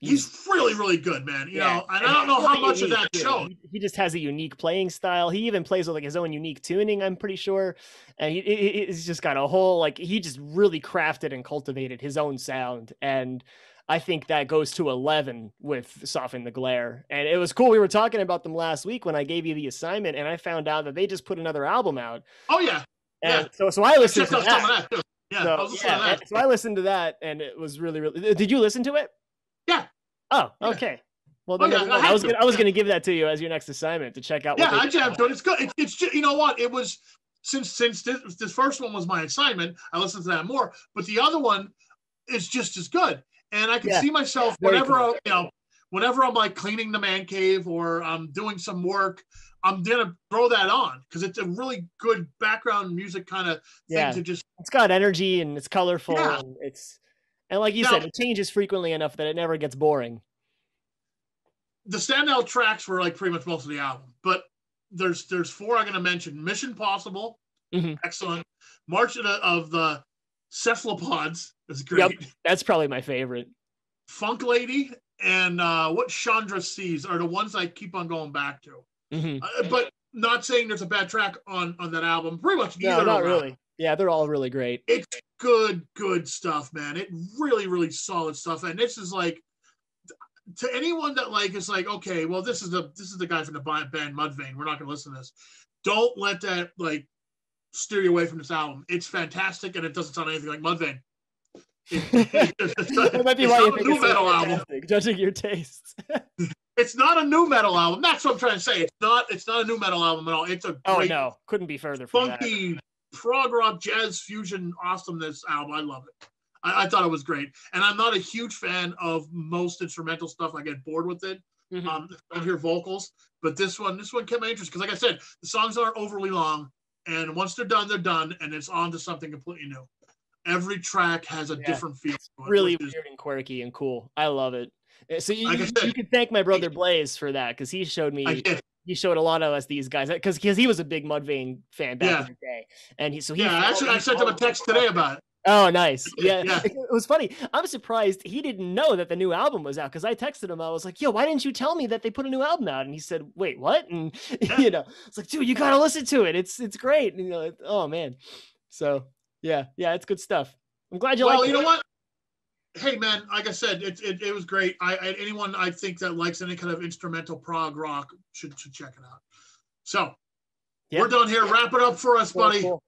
He's really, really good, man. And I don't know how much of that showed. He just has a unique playing style. He even plays with like his own unique tuning, I'm pretty sure. And he's just got a whole, like, he just really crafted and cultivated his own sound. And I think that goes to 11 with Soften the Glare. And it was cool. We were talking about them last week when I gave you the assignment, and I found out that they just put another album out. Oh, yeah. And so I listened to that. So I listened to that, and it was really, really. Did you listen to it? Yeah. Oh, okay. Well, then I was going to give that to you as your next assignment to check out. I jammed to it. It's good. It's just, you know what? It was since this first one was my assignment, I listened to that more. But the other one is just as good, and I can see myself whenever I'm like cleaning the man cave or I'm doing some work, I'm gonna throw that on because it's a really good background music kind of thing to just. It's got energy and it's colorful and it's. And like you said, it changes frequently enough that it never gets boring. The standout tracks were like pretty much most of the album, but there's four I'm going to mention. Mission Possible, excellent. March of the Cephalopods is great. Yep, that's probably my favorite. Funk Lady and What Chandra Sees are the ones I keep on going back to. But not saying there's a bad track on that album. Pretty much neither. No, not really. Yeah, they're all really great. It's good stuff, man. It really, really solid stuff. And this is like, to anyone that like is like, okay, well, this is the guy from the band Mudvayne. We're not going to listen to this. Don't let that like steer you away from this album. It's fantastic, and it doesn't sound anything like Mudvayne. That might be why you think it's a metal album, judging your tastes. It's not a new metal album. That's what I'm trying to say. It's not a new metal album at all. It's a great, couldn't be further from funky prog rock jazz fusion awesomeness album. I love it. I thought it was great, and I'm not a huge fan of most instrumental stuff. I get bored with it. I don't hear vocals, but this one kept my interest because, like I said, the songs aren't overly long, and once they're done, and it's on to something completely new. Every track has a different feel. Really weird and quirky and cool. I love it. So you can thank my brother Blaze for that because he showed me. He showed a lot of us these guys because he was a big Mudvayne fan back in the day, and I sent him a text today about it. Oh, nice. Yeah. It was funny. I'm surprised he didn't know that the new album was out because I texted him. I was like, yo, why didn't you tell me that they put a new album out? And he said, wait, what? And, it's like, dude, you got to listen to it. It's great. And, oh, man. So, yeah, it's good stuff. I'm glad you like it. Well, you know what? hey man, like I said, it was great. Anyone I think that likes any kind of instrumental prog rock should check it out. So we're done here. Wrap it up for us, buddy. Cool.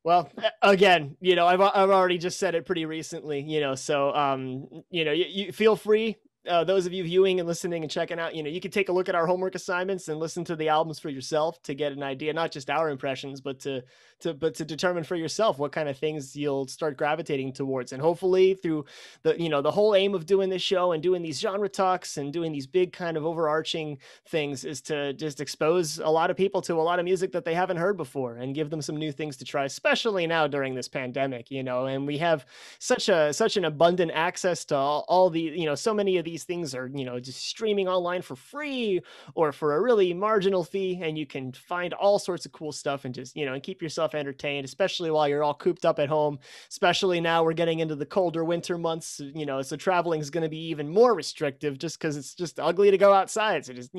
Well, again, I've already just said it pretty recently, so you feel free. Those of you viewing and listening and checking out, you can take a look at our homework assignments and listen to the albums for yourself to get an idea, not just our impressions, but to determine for yourself what kind of things you'll start gravitating towards. And hopefully through the whole aim of doing this show and doing these genre talks and doing these big kind of overarching things is to just expose a lot of people to a lot of music that they haven't heard before and give them some new things to try, especially now during this pandemic, and we have such an abundant access to all the, so many of these things are, just streaming online for free or for a really marginal fee. And you can find all sorts of cool stuff and just, and keep yourself entertained, especially while you're all cooped up at home, especially now we're getting into the colder winter months, so traveling is going to be even more restrictive just because it's just ugly to go outside. So just,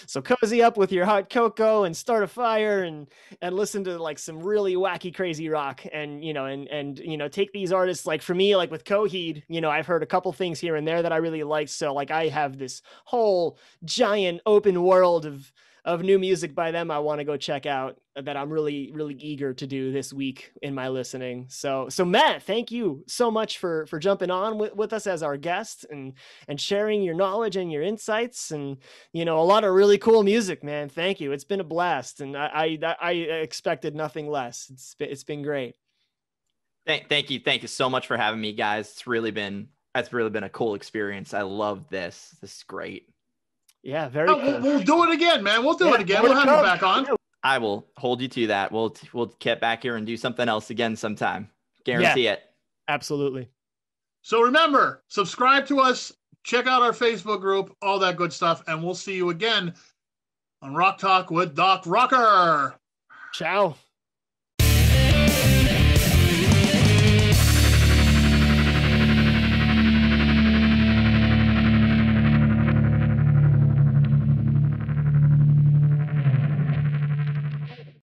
so cozy up with your hot cocoa and start a fire and listen to like some really wacky, crazy rock and, take these artists, like for me, like with Coheed, I've heard a couple things here and there that I really like. So like I have this whole giant open world of new music by them I want to go check out that I'm really, really eager to do this week in my listening. So Matt, thank you so much for jumping on with us as our guest and sharing your knowledge and your insights and, a lot of really cool music, man. Thank you. It's been a blast. And I expected nothing less. It's been great. Thank you. Thank you so much for having me, guys. It's really been a cool experience. I love this. This is great. Yeah, very cool. We'll do it again, man. We'll do it again. We'll have you back on. I will hold you to that. We'll get back here and do something else again sometime. Guarantee it. Absolutely. So remember, subscribe to us, check out our Facebook group, all that good stuff, and we'll see you again on Rock Talk with DocRocker. Ciao.